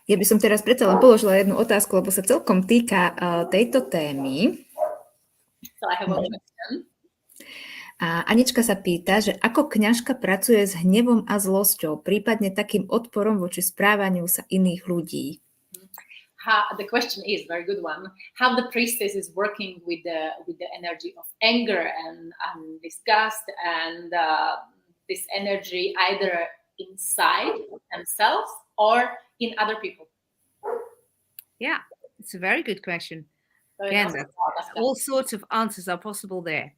Ja by som teraz predsa len položila jednu otázku, lebo sa celkom týka tejto témy. A Anička sa pýta, že ako kňažka pracuje s hnevom a zlosťou, prípadne takým odporom voči správaniu sa iných ľudí. The question is a very good one. How the priestess is working with the energy of anger and disgust and this energy either inside themselves or in other people? Yeah, it's a very good question. Again, all sorts of answers are possible there.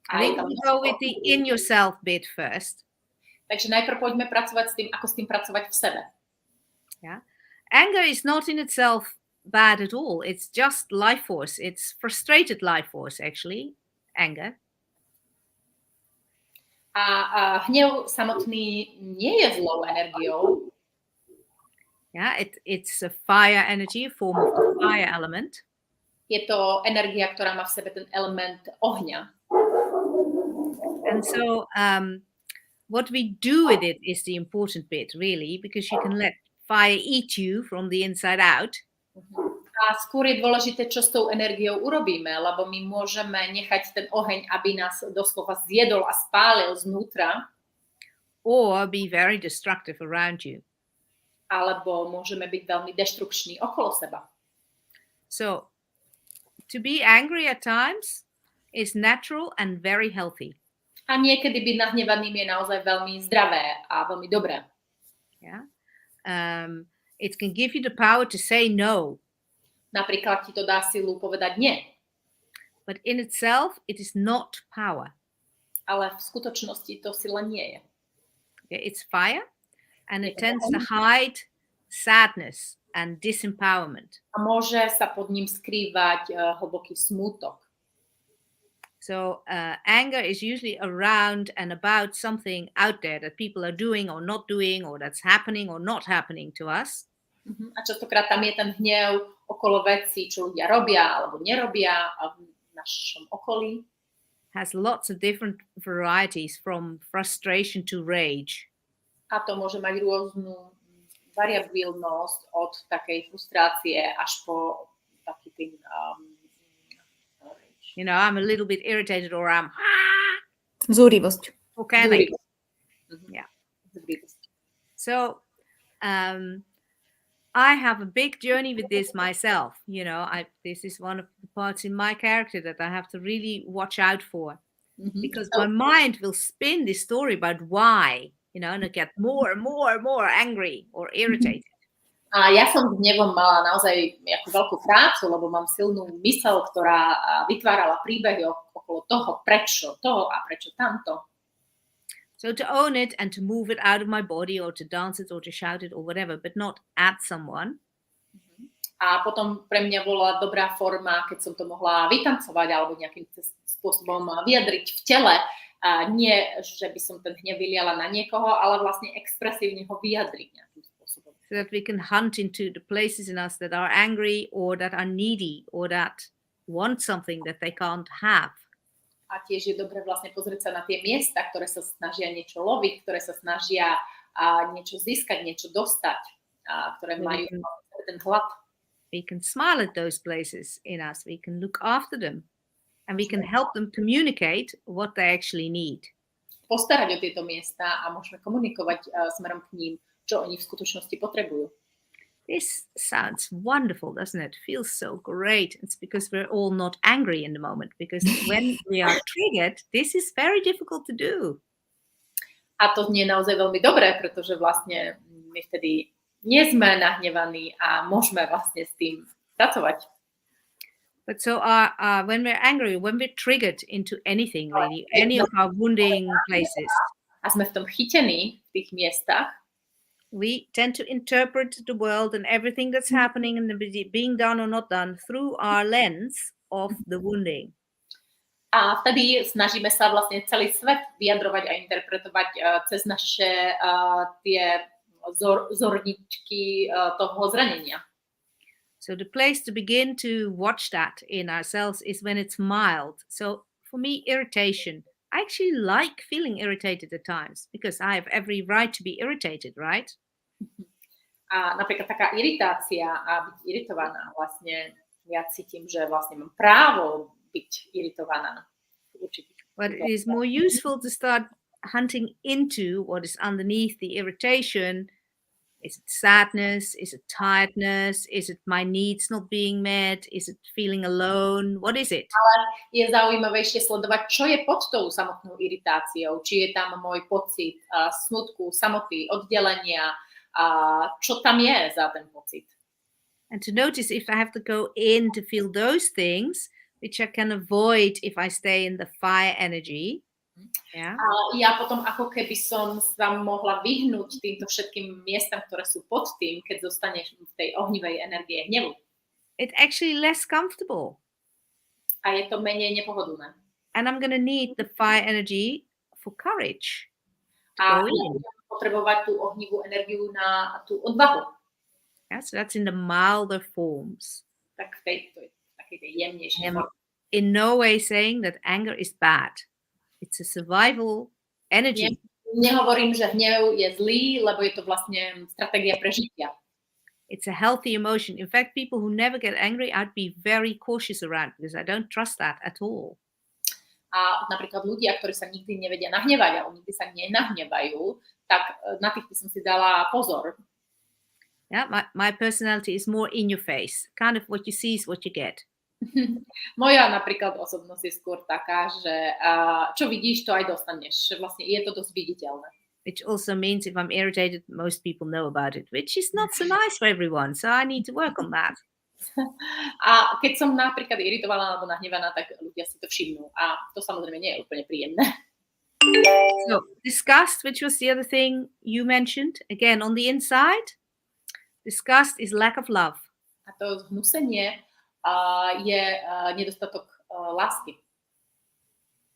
I think we'll go with the in yourself bit first. Takže najprv poďme pracovať s tým, ako s tým pracovať v sebe. Yeah. Anger is not in itself bad at all. It's just life force. It's frustrated life force, actually, anger. A hnev samotný nie je zlou energiou. Yeah, it's a fire energy, a form of the fire element. Je to energia, ktorá má v sebe ten element ohňa. And so what we do with it is the important bit, really, because you can let fire eat you from the inside out. A skôr je dôležité, čo s tou energiou urobíme, lebo my môžeme nechať ten oheň, aby nás doslova zjedol a spálil znútra. Or be very destructive around you. Alebo môžeme byť veľmi deštrukční okolo seba. So, to be angry at times is natural and very healthy. A niekedy byť nahnevaným je naozaj veľmi zdravé a veľmi dobré. Yeah. It can give you the power to say no. Napríklad ti to dá silu povedať nie. But in itself, it is not power. Ale v skutočnosti to sila nie je. Okay, it's fire, and it tends to hide sadness and disempowerment. A môže sa pod ním skrývať hlboký smútok. So anger is usually around and about something out there that people are doing or not doing, or that's happening or not happening to us. A častokrát tam je ten hnev okolo vecí, čo ľudia robia alebo nerobia v našom okolí. Has lots of different varieties from frustration to rage. A to môže mať rôznu variabilnosť od takej frustrácie až po taký tým you know, I'm a little bit irritated, or I'm Zúrivosť. volcanic. Zúrivosť. Yeah. Zúrivosť. So I have a big journey with this myself. You know, this is one of the parts in my character that I have to really watch out for, because my mind will spin this story about why, you know, and I get more and more and more angry or irritated. A ja som s hnevom mala naozaj nejakú veľkú prácu, lebo mám silnú myseľ, ktorá vytvárala príbehy okolo toho, prečo to a prečo tamto. So to own it and to move it out of my body, or to dance it or to shout it or whatever, but not at someone. A potom pre mňa bola dobrá forma, keď som to mohla vytancovať alebo nejakým spôsobom vyjadriť v tele. A nie, že by som ten hnev vyliala na niekoho, ale vlastne expresívne ho vyjadriť nejakým spôsobom. So that we can hunt into the places in us that are angry or that are needy or that want something that they can't have. A tiež je dobre vlastne pozrieť sa na tie miesta, ktoré sa snažia niečo loviť, ktoré sa snažia niečo získať, niečo dostať, ktoré majú ten hlad. We can smile at those places in us. We can look after them. And we can help them communicate what they actually need. Postarať o tieto miesta a môžeme komunikovať smerom k ním, čo oni v skutočnosti potrebujú. This sounds wonderful, doesn't it? Feels so great. It's because we're all not angry in the moment. Because when we are triggered, this is very difficult to do. A to nie je naozaj veľmi dobré, pretože vlastne my vtedy nie sme nahnevaní a môžeme vlastne s tým pracovať. But so when we're angry, when we're triggered into anything, really, any of our wounding places, a sme v tom chytení v tých miestach, we tend to interpret the world and everything that's happening and being done or not done through our lens of the wounding. A vtedy snažíme sa vlastne celý svet vyjadrovať a interpretovať cez naše tie zorničky toho zranenia. So the place to begin to watch that in ourselves is when it's mild. So for me, irritation. I actually like feeling irritated at times because I have every right to be irritated, right? A napríklad taká iritácia a byť iritovaná, vlastne ja cítim, že vlastne mám právo byť iritovaná. But it is more useful to start hunting into what is underneath the irritation. Is it sadness? Is it tiredness? Is it my needs not being met? Is it feeling alone? What is it? Ale je zaujímavejšie sledovať, čo je pod tou samotnou iritáciou. Či je tam môj pocit smutku, samoty, oddelenia, čo tam je za ten pocit. And to notice if I have to go in to feel those things, which I can avoid if I stay in the fire energy. Yeah. A ja potom ako keby som sa mohla vyhnúť týmto všetkým miestam, ktoré sú pod tým, keď zostaneš v tej ohnivej energie hnevu. It's actually less comfortable. A je to menej nepohodlné. And I'm going to need the fire energy for courage to A go in. potrebovať tú ohnivú energiu na tú odvahu. Yeah, so that's in the milder forms. Tak v takej tej jemnejšej I'm forme. in no way saying that anger is bad. It's a survival energy. Nehovorím, že hnev je zlý, lebo je to vlastne stratégia prežitia. It's a healthy emotion. In fact, people who never get angry, I'd be very cautious around because I don't trust that at all. A napríklad ľudia, ktorí sa nikdy nevedia nahnevať, alebo nikdy sa nenahnevajú, tak na tých by som si dala pozor. Yeah, my personality is more in your face. Kind of what you see is what you get. Moja napríklad osobnosť je skôr taká, že čo vidíš, to aj dostaneš. Vlastne je to dosť viditeľné. Which also means if I'm irritated, most people know about it, which is not so nice for everyone. So I need to work on that. A keď som napríklad iritovaná alebo nahnevaná, tak ľudia si to všimnú. A to samozrejme nie je úplne príjemné. So disgust, which was the other thing you mentioned, again on the inside, disgust is lack of love. A to hnusenie je nedostatok lásky.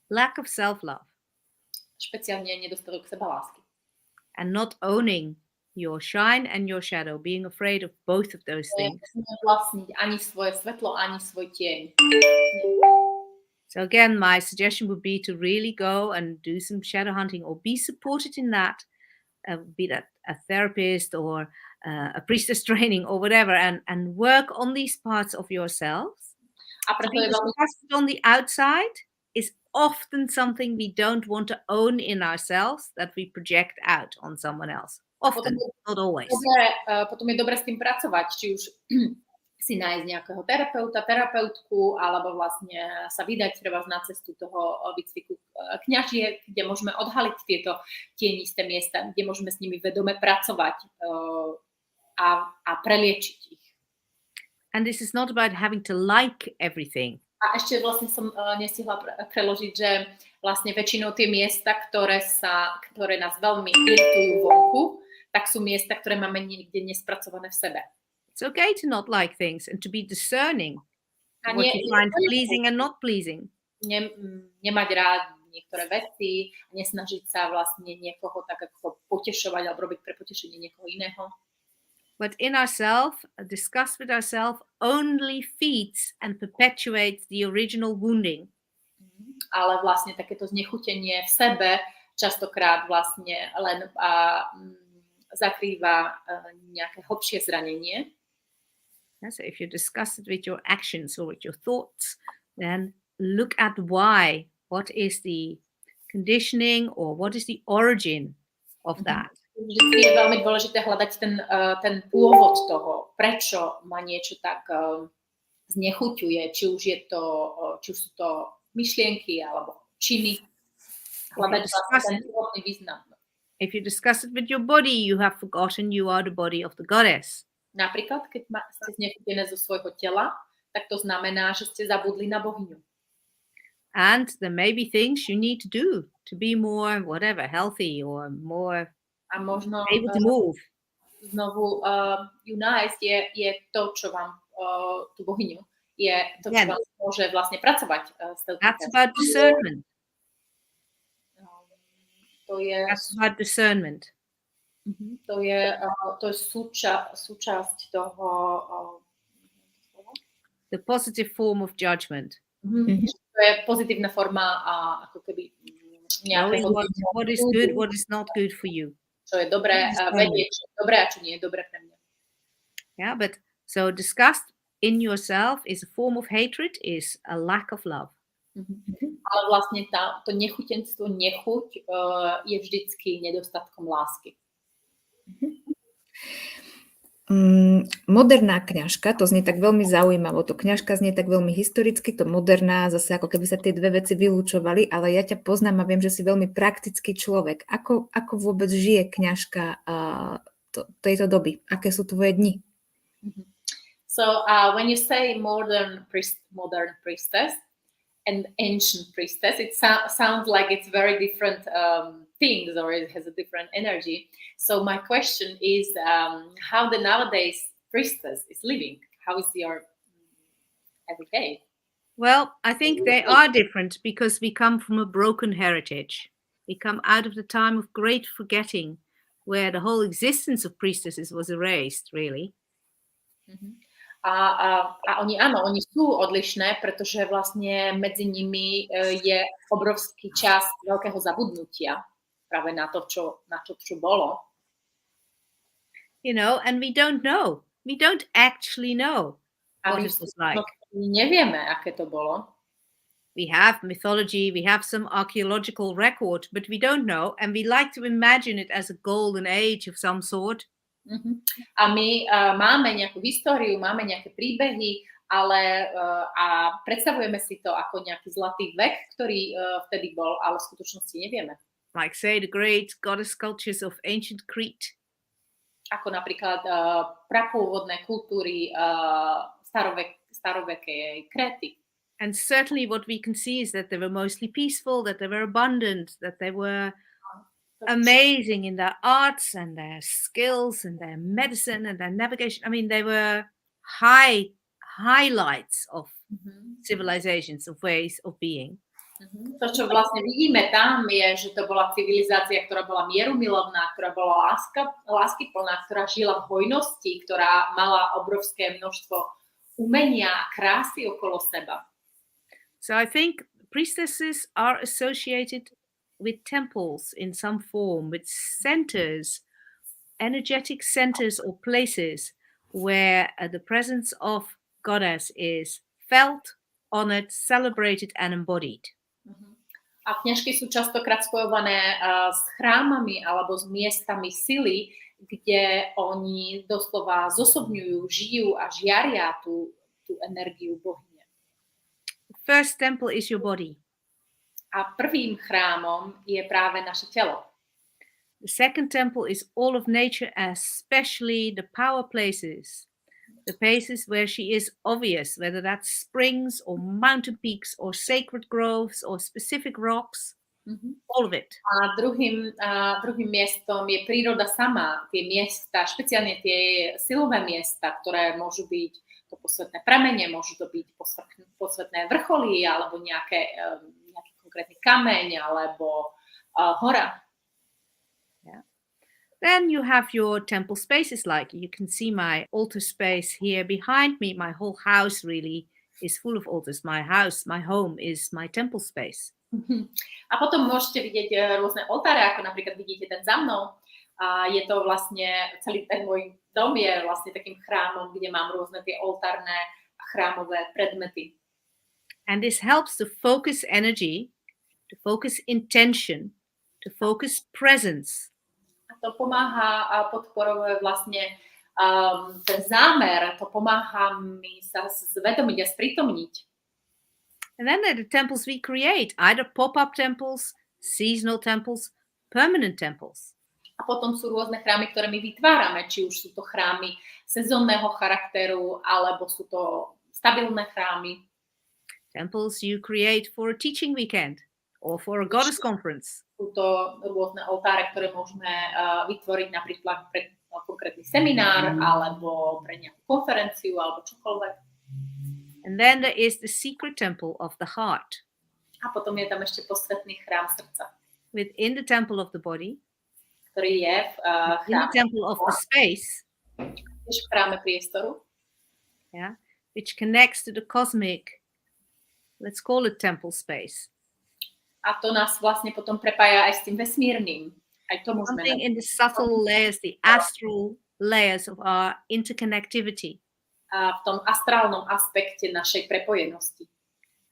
Lack of self-love. Špeciálne nedostatok sebalásky. And not owning your shine and your shadow, being afraid of both of those things. Vlastniť ani svoje svetlo, ani svoj tieň. So again, my suggestion would be to really go and do some shadow hunting or be supported in that, be that a therapist or a priestess training or whatever, and work on these parts of yourselves. A preto je veľmi Disgust on the outside is often something we don't want to own in ourselves that we project out on someone else. Often, not always. Potom je dobre s tým pracovať, či už si nájsť nejakého terapeuta, terapeutku, alebo vlastne sa vydať treba na cestu toho výcviku kňažiek, kde môžeme odhaliť tieto tienisté miesta, kde môžeme s nimi vedome pracovať a preliečiť ich. And this is not about having to like everything. A ešte vlastne som nestihla preložiť, že vlastne väčšinou tie miesta, ktoré nás veľmi iritujú vonku, tak sú miesta, ktoré máme niekde nespracované v sebe. It's okay to not like things and to be discerning A what you find pleasing and not pleasing. Nemať rád niektoré veci, nesnažiť sa vlastne niekoho tak ako potešovať alebo robiť pre potešenie niekoho iného. But in ourselves, a disgust with ourselves only feeds and perpetuates the original wounding. Ale vlastne takéto znechutenie v sebe častokrát vlastne len zakrýva nejaké hlbšie zranenie. So if you're disgusted with your actions or with your thoughts, then look at why. What is the conditioning or what is the origin of that? Vždy je veľmi dôležité hľadať ten pôvod toho, prečo ma niečo tak znechuťuje, či už sú to myšlienky alebo činy. Hľadať ten pôvodný význam. If you're disgusted with your body, you have forgotten you are the body of the goddess. Napríklad, keď ste znechutené zo svojho tela, tak to znamená, že ste zabudli na bohyňu. And there may be things you need to do to be more, whatever, healthy or more a možno able to move. Znovu ju nájsť je to, čo vám tú bohyňu, je to, čo vám môže vlastne pracovať s touto. That's about discernment. That's about discernment. To je súčasť toho the positive form of judgment. To je pozitívna forma ako keby what is good, what is not good for you. Čo je dobré, vedieť, čo je dobré a čo nie je dobré pre mňa. Yeah, but so disgust in yourself is a form of hatred, is a lack of love. Ale vlastne to nechutenstvo, nechuť je vždycky nedostatkom lásky. Moderná kňažka, to znie tak veľmi zaujímavo, to kňažka znie tak veľmi historicky, to moderná, zase ako keby sa tie dve veci vylúčovali, ale ja ťa poznám a viem, že si veľmi praktický človek. Ako vôbec žije kňažka tejto doby? Aké sú tvoje dni? So when you say modern priestess and ancient priestess, it sounds like it's very different things, or it has a different energy. So my question is how the nowadays priestess is living. How is your every day? Well, I think they are different because we come from a broken heritage. We come out of the time of great forgetting, where the whole existence of priestesses was erased, really. A oni sú odlišné, pretože vlastne medzi nimi je obrovský čas veľkého zabudnutia práve na to, čo bolo. You know, and we don't know. We don't actually know what it was like. Nevieme, aké to bolo. We have mythology, we have some archaeological record, but we don't know, and we like to imagine it as a golden age of some sort. A my máme nejakú históriu, máme nejaké príbehy, ale a predstavujeme si to ako nejaký zlatý vek, ktorý vtedy bol, ale v skutočnosti nevieme. Like, say, the great goddess cultures of ancient Crete. Ako napríklad prapôvodné kultúry starovekej Kréty. And certainly what we can see is that they were mostly peaceful, that they were abundant, that they were amazing in their arts and their skills and their medicine and their navigation. I mean, they were highlights of civilizations, of ways of being. To, čo vlastne vidíme tam, je, že to bola civilizácia, ktorá bola mierumilovná, ktorá bola láskyplná, ktorá žila v hojnosti, ktorá mala obrovské množstvo umenia a krásy okolo seba. So I think priestesses are associated with temples in some form, with centers, energetic centers or places where the presence of goddess is felt, honored, celebrated and embodied. A kňažky sú častokrát spojované s chrámami alebo s miestami sily, kde oni doslova zosobňujú, žijú a žiaria tú energiu bohyne. First temple is your body. A prvým chrámom je práve naše telo. The second temple is all of nature, especially the power places. The places where she is obvious, whether that's springs or mountain peaks or sacred groves or specific rocks, all of it. A druhým miestom je príroda sama, tie miesta, špeciálne tie silové miesta, ktoré môžu byť to posvetné pramene, môžu to byť posvetné vrcholy alebo nejaký konkrétny kameň alebo hora. Yeah. Then you have your temple spaces, like you can see my altar space here behind me. My whole house really is full of altars. My house, my home is my temple space. A potom môžete vidieť rôzne oltáre, ako napríklad vidíte ten za mnou. A je to vlastne, celý ten môj dom je vlastne takým chrámom, kde mám rôzne tie oltárne a chrámové predmety. And this helps to focus energy, to focus intention, to focus presence. A to pomáha a podporuje vlastne ten zámer, to pomáha mi sa zvedomiť a sprítomniť. And then there are the temples we create, either pop-up temples, seasonal temples, permanent temples. A potom sú rôzne chrámy, ktoré my vytvárame, či už sú to chrámy sezónneho charakteru, alebo sú to stabilné chrámy. Temples you create for a teaching weekend or for a goddess conference. Sú to rôzne oltáre, ktoré môžeme vytvoriť napríklad pre konkrétny seminár, alebo pre nejakú konferenciu, alebo čokoľvek. And then there is the secret temple of the heart. A potom je tam ešte posvetný chrám srdca. Within the temple of the body. Ktorý je v in the temple of the space, v chráme priestoru, yeah, which connects to the cosmic, let's call it temple space. A to nás vlastne potom prepája aj s tým vesmírnym. Aj to môžeme something in the subtle layers, the astral layers of our interconnectivity. A v tom astrálnom aspekte našej prepojenosti.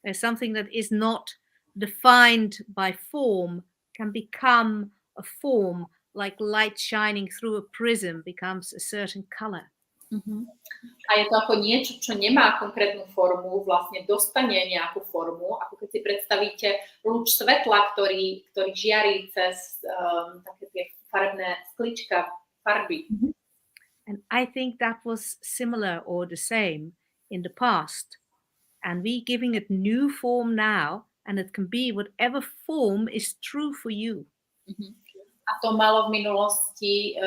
There's something that is not defined by form, can become a form, like light shining through a prism becomes a certain color. A je to ako niečo, čo nemá konkrétnu formu, vlastne dostane nejakú formu, ako keď si predstavíte lúč svetla, ktorý žiarí cez také tie farebné sklička farby. And I think that was similar or the same in the past. And we giving it new form now, and it can be whatever form is true for you. A to malo v minulosti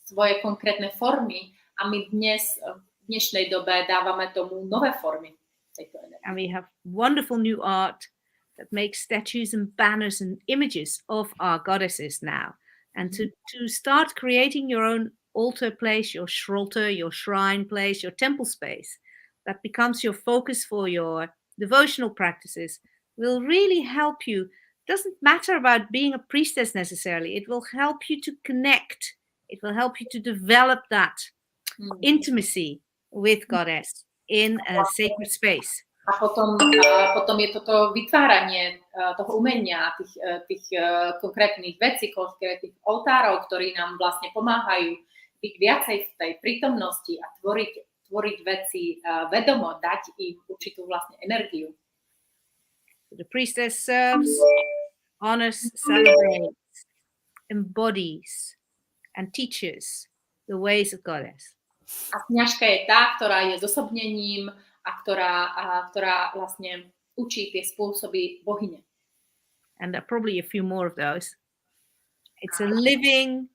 svoje konkrétne formy a my dnes, v dnešnej dobe dávame tomu nové formy tejto energie. And we have wonderful new art that make statues and banners and images of our goddesses now. And to start creating your own altar place, your shraltar, your shrine place, your temple space, that becomes your focus for your devotional practices, will really help you. Doesn't matter about being a priestess necessarily. It will help you to connect. It will help you to develop that intimacy with Goddess in a sacred space. A potom je toto vytváranie toho umenia, tých konkrétnych vecí, konkrétnych oltárov, ktorí nám vlastne pomáhajú byť viacej v tej prítomnosti a tvoriť veci vedomo, dať im určitú vlastne energiu. The priestess serves, honors, celebrates, embodies, and teaches the ways of Goddess. A kňažka je tá, ktorá je zosobnením a ktorá vlastne učí tie spôsoby bohyne. And there are probably a few more of those. It's a living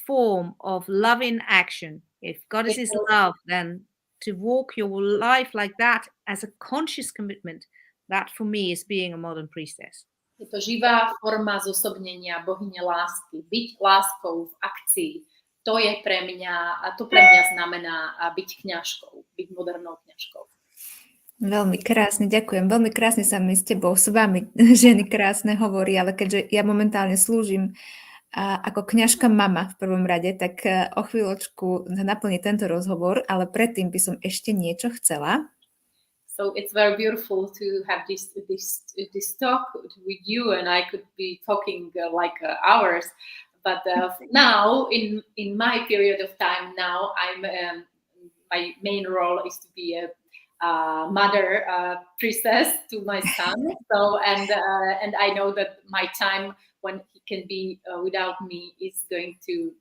form of love in action. If Goddess is love, then to walk your life like that as a conscious commitment, that for me is being a modern priestess. Je to živá forma zosobnenia bohyne lásky. Byť láskou v akcii. To pre mňa znamená byť kňažkou, byť modernou kňažkou. Veľmi krásne, ďakujem. Veľmi krásne sa mi s tebou, s vami ženy krásne hovorí, ale keďže ja momentálne slúžim ako kňažka mama v prvom rade, tak o chvíľočku naplní tento rozhovor, ale predtým by som ešte niečo chcela. So it's very beautiful to have this talk with you, and I could be talking like hours. But now, in my period of time now, my main role is to be a mother priestess to my son. So and I know that my time when he can be without me is going to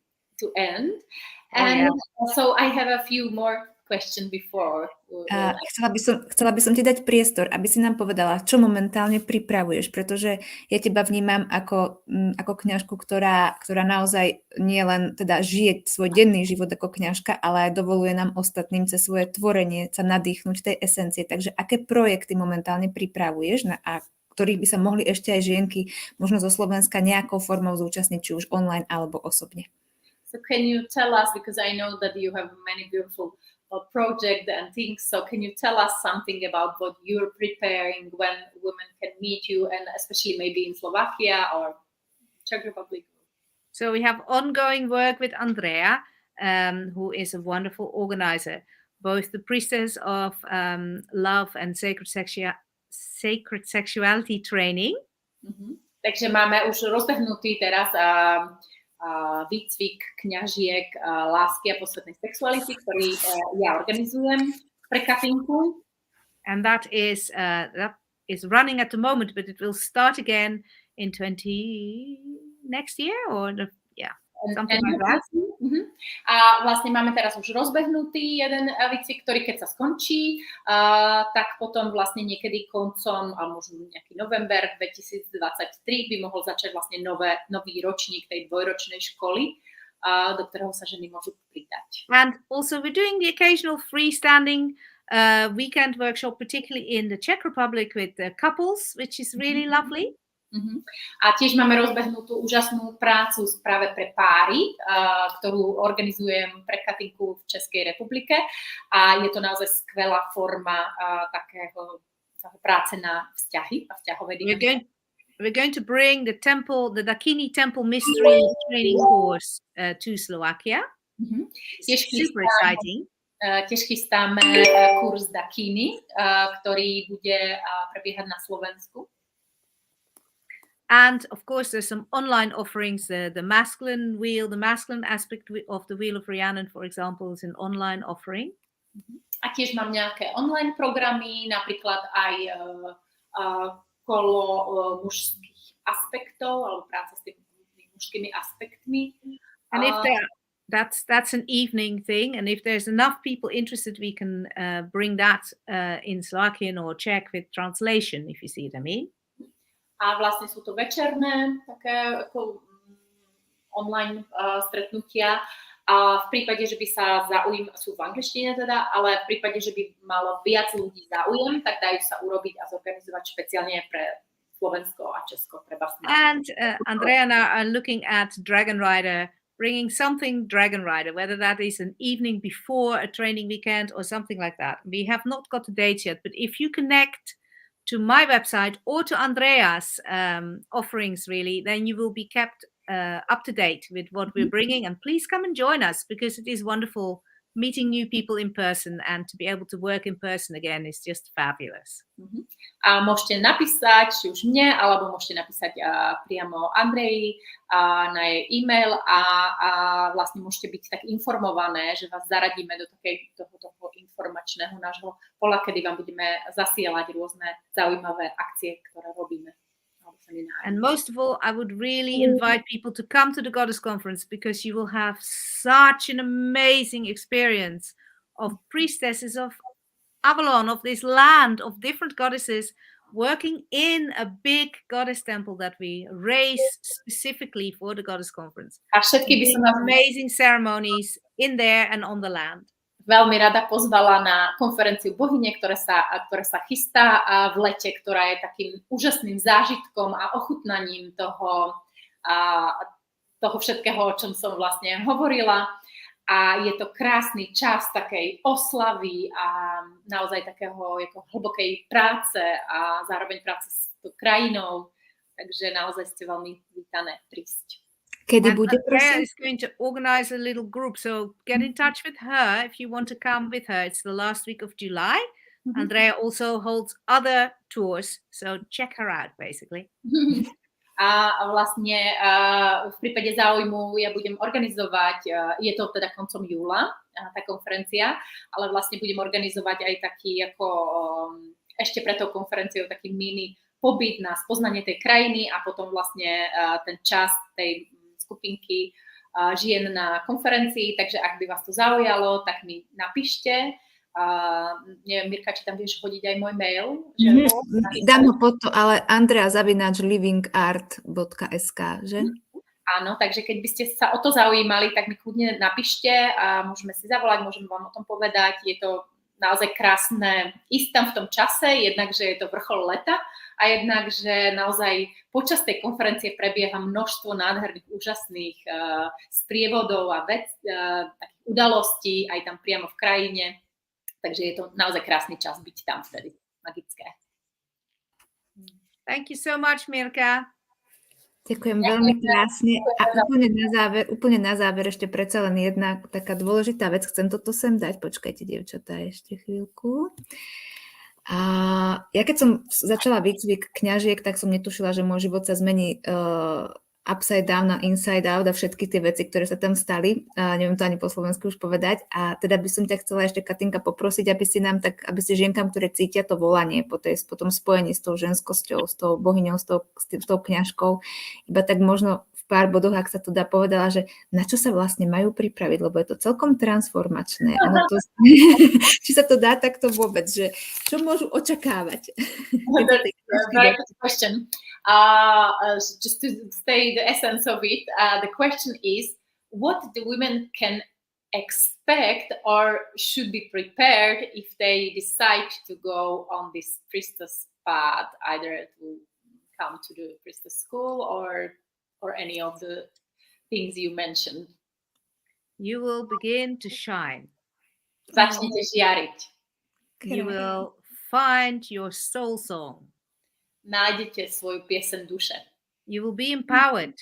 end. And so I have a few more questions before. Chcela by som ti dať priestor, aby si nám povedala, čo momentálne pripravuješ, pretože ja teba vnímam ako kňažku, ktorá naozaj nie len teda žije svoj denný život ako kňažka, ale aj dovoluje nám ostatným cez svoje tvorenie sa nadýchnuť tej esencie. Takže aké projekty momentálne pripravuješ, a ktorých by sa mohli ešte aj žienky možno zo Slovenska nejakou formou zúčastniť, či už online alebo osobne? So can you tell us, because I know that you have many beautiful project and things. So can you tell us something about what you're preparing when women can meet you, and especially maybe in Slovakia or Czech Republic? So we have ongoing work with Andrea, who is a wonderful organizer, both the Priestess of Love and Sacred Sexuality Training. Mm-hmm. Takže máme už rozbehnutý teraz výcvik kňažiek lásky a posvetnej sexuality, ktorý ja organizujem pre Katinku. And that is running at the moment, but it will start again in next year or something like that. Uh-huh. A vlastne máme teraz už rozbehnutý jeden výcvik, ktorý keď sa skončí, tak potom vlastne niekedy koncom, alebo možno nejaký november 2023 by mohol začať vlastne nový ročník tej dvojročnej školy, do ktorého sa ženy môžu pridať. And also we're doing the occasional freestanding weekend workshop, particularly in the Czech Republic with the couples, which is really lovely. Uh-huh. A tiež máme rozbehnutú úžasnú prácu práve pre páry, ktorú organizujem pre Katinku v Českej republike, a je to naozaj skvelá forma takého práce na vzťahy a vzťahové dynamiky. We're going to bring the Dakini Temple Mystery Training Course to Slovakia. Uh-huh. Super exciting. Tiež chystáme kurz Dakini, ktorý bude prebiehať na Slovensku. And of course, there's some online offerings. The masculine wheel, the masculine aspect of the Wheel of Rhiannon, for example, is an online offering. A tiež mám nejaké online programy, napríklad aj kolo mužských aspektov, alebo práca s tými mužskými aspektmi. And if that's an evening thing, and if there's enough people interested, we can bring that in Slovakian or Czech with translation, if you see what I mean. A vlastne sú to večerné také ako online stretnutia, a v prípade, že by sa sú v angličtine teda, ale v prípade, že by malo viac ľudí záujem, tak dajú sa urobiť a zorganizovať špeciálne pre Slovensko a Česko treba snáď. And Andrea and I are looking at Dragon Rider, bringing something Dragon Rider, whether that is an evening before a training weekend or something like that. We have not got the dates yet, but if you connect to my website or to Andrea's offerings, really, then you will be kept up to date with what we're bringing. And please come and join us, because it is wonderful meeting new people in person, and to be able to work in person again is just fabulous. A môžete napísať či už mne, alebo môžete napísať priamo Andreji na jej e-mail a vlastne môžete byť tak informované, že vás zaradíme do toho informačného nášho pola, kedy vám budeme zasielať rôzne zaujímavé akcie, ktoré robíme. And most of all, I would really invite people to come to the Goddess Conference, because you will have such an amazing experience of priestesses of Avalon, of this land, of different goddesses working in a big goddess temple that we raise specifically for the Goddess Conference. A všetky by som amazing ceremonies in there and on the land. Veľmi rada pozvala na konferenciu bohyne, ktorá sa chystá v lete, ktorá je takým úžasným zážitkom a ochutnaním toho všetkého, o čom som vlastne hovorila. A je to krásny čas takej oslavy a naozaj takého hlbokej práce a zároveň práce s tou krajinou. Takže naozaj ste veľmi vítané prísť. Kedy bude, Andrea is going to organize a little group, so get in touch with her if you want to come with her. It's the last week of July. Andrea also holds other tours, so check her out, basically. A vlastne v prípade záujmu ja budem organizovať, je to teda koncom júla, tá konferencia, ale vlastne budem organizovať aj taký ešte pred tou konferenciou taký mini pobyt na spoznanie tej krajiny a potom vlastne ten čas tej skupinky žien na konferencii, takže ak by vás to zaujalo, tak mi napíšte. Neviem, Mirka, či tam vieš hodiť aj môj mail? Dám ho pod to, ale andrea@livingart.sk, že? Áno, takže keď by ste sa o to zaujímali, tak mi kľudne napíšte a môžeme si zavolať, môžeme vám o tom povedať. Je to naozaj krásne ísť tam v tom čase, jednak, že je to vrchol leta a jednak, že naozaj počas tej konferencie prebieha množstvo nádherných, úžasných sprievodov a takých udalostí aj tam priamo v krajine. Takže je to naozaj krásny čas byť tam vtedy. Magické. Thank you so much, Mirka. Ďakujem veľmi krásne. A úplne na záver ešte predsa len jedna taká dôležitá vec. Chcem toto sem dať. Počkajte, dievčatá, ešte chvíľku. A ja keď som začala výcvik kňažiek, tak som netušila, že môj život sa zmení upside down a inside out a všetky tie veci, ktoré sa tam stali. Neviem to ani po slovensky už povedať. A teda by som ťa chcela ešte, Katinka, poprosiť, aby si ženkám, ktoré cítia to volanie po tom spojení s tou ženskosťou, s tou bohyňou, s tou kňažkou, iba tak možno v pár bodoch, ak sa to dá, povedala, že na čo sa vlastne majú pripraviť, lebo je to celkom transformačné. Či sa to dá takto vôbec, že čo môžu očakávať? Very good question. Just to say the essence of it, the question is, what the women can expect or should be prepared if they decide to go on this priestess path, either to come to the priestess school or any of the things you mentioned. You will begin to shine. Začnete žiariť. You will find your soul song. Nájdete svoju pieseň duše. You will be empowered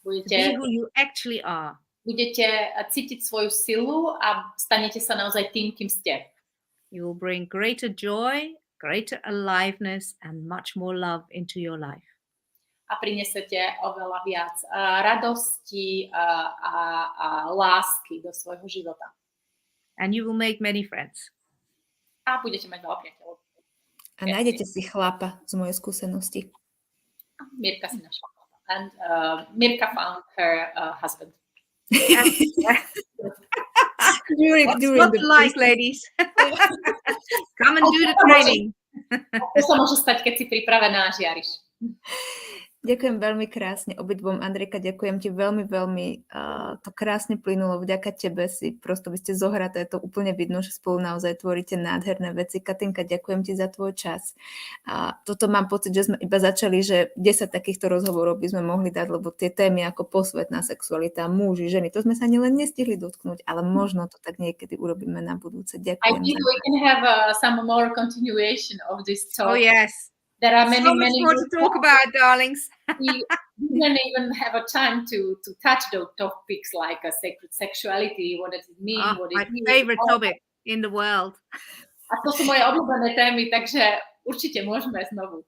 to be who you actually are. Budete cítiť svoju silu a stanete sa naozaj tým, kým ste. You will bring greater joy, greater aliveness and much more love into your life. A prinesete oveľa viac radosti a lásky do svojho života. And you will make many friends. A budete mať veľa priateľov. A nájdete si chlapa z mojej skúsenosti. Mirka si našla chlapa. And Mirka found her husband. Not like ladies. Come and do the training. To sa môže stať, keď si pripravená a žiariš. Ďakujem veľmi krásne obidvom. Andrejka, ďakujem ti veľmi, veľmi. To krásne plynulo. Vďaka tebe si prosto vy ste zohraté. To úplne vidno, že spolu naozaj tvoríte nádherné veci. Katinka, ďakujem ti za tvoj čas. A toto mám pocit, že sme iba začali, že 10 takýchto rozhovorov by sme mohli dať, lebo tie témy ako posvetná sexualita, muži, ženy, to sme sa ani len nestihli dotknúť, ale možno to tak niekedy urobíme na budúce. I Ďakujem. think we can have some more continuation of this talk. Oh, yes. There are many, So much more to talk about, darlings. We didn't even have a time to touch those topics like a sacred sexuality, what does it mean, what My it is. favorite topic in the world. A to sú moje obľúbené témy, takže určite môžeme znovu.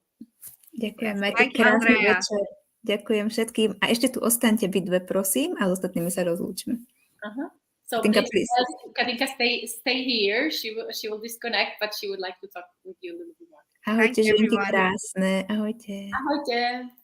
Ďakujem, Yes, majte thank you, krásny Andrea. večer. Ďakujem všetkým. A ešte tu ostaňte vy dve, prosím, a s ostatnými sa rozlúčime. So Katinka, please, please. Katinka, stay here. She will disconnect, but she would like to talk with you a little bit more. Ahojte, Thank you, ženky everyone. krásne. Ahojte. Ahojte.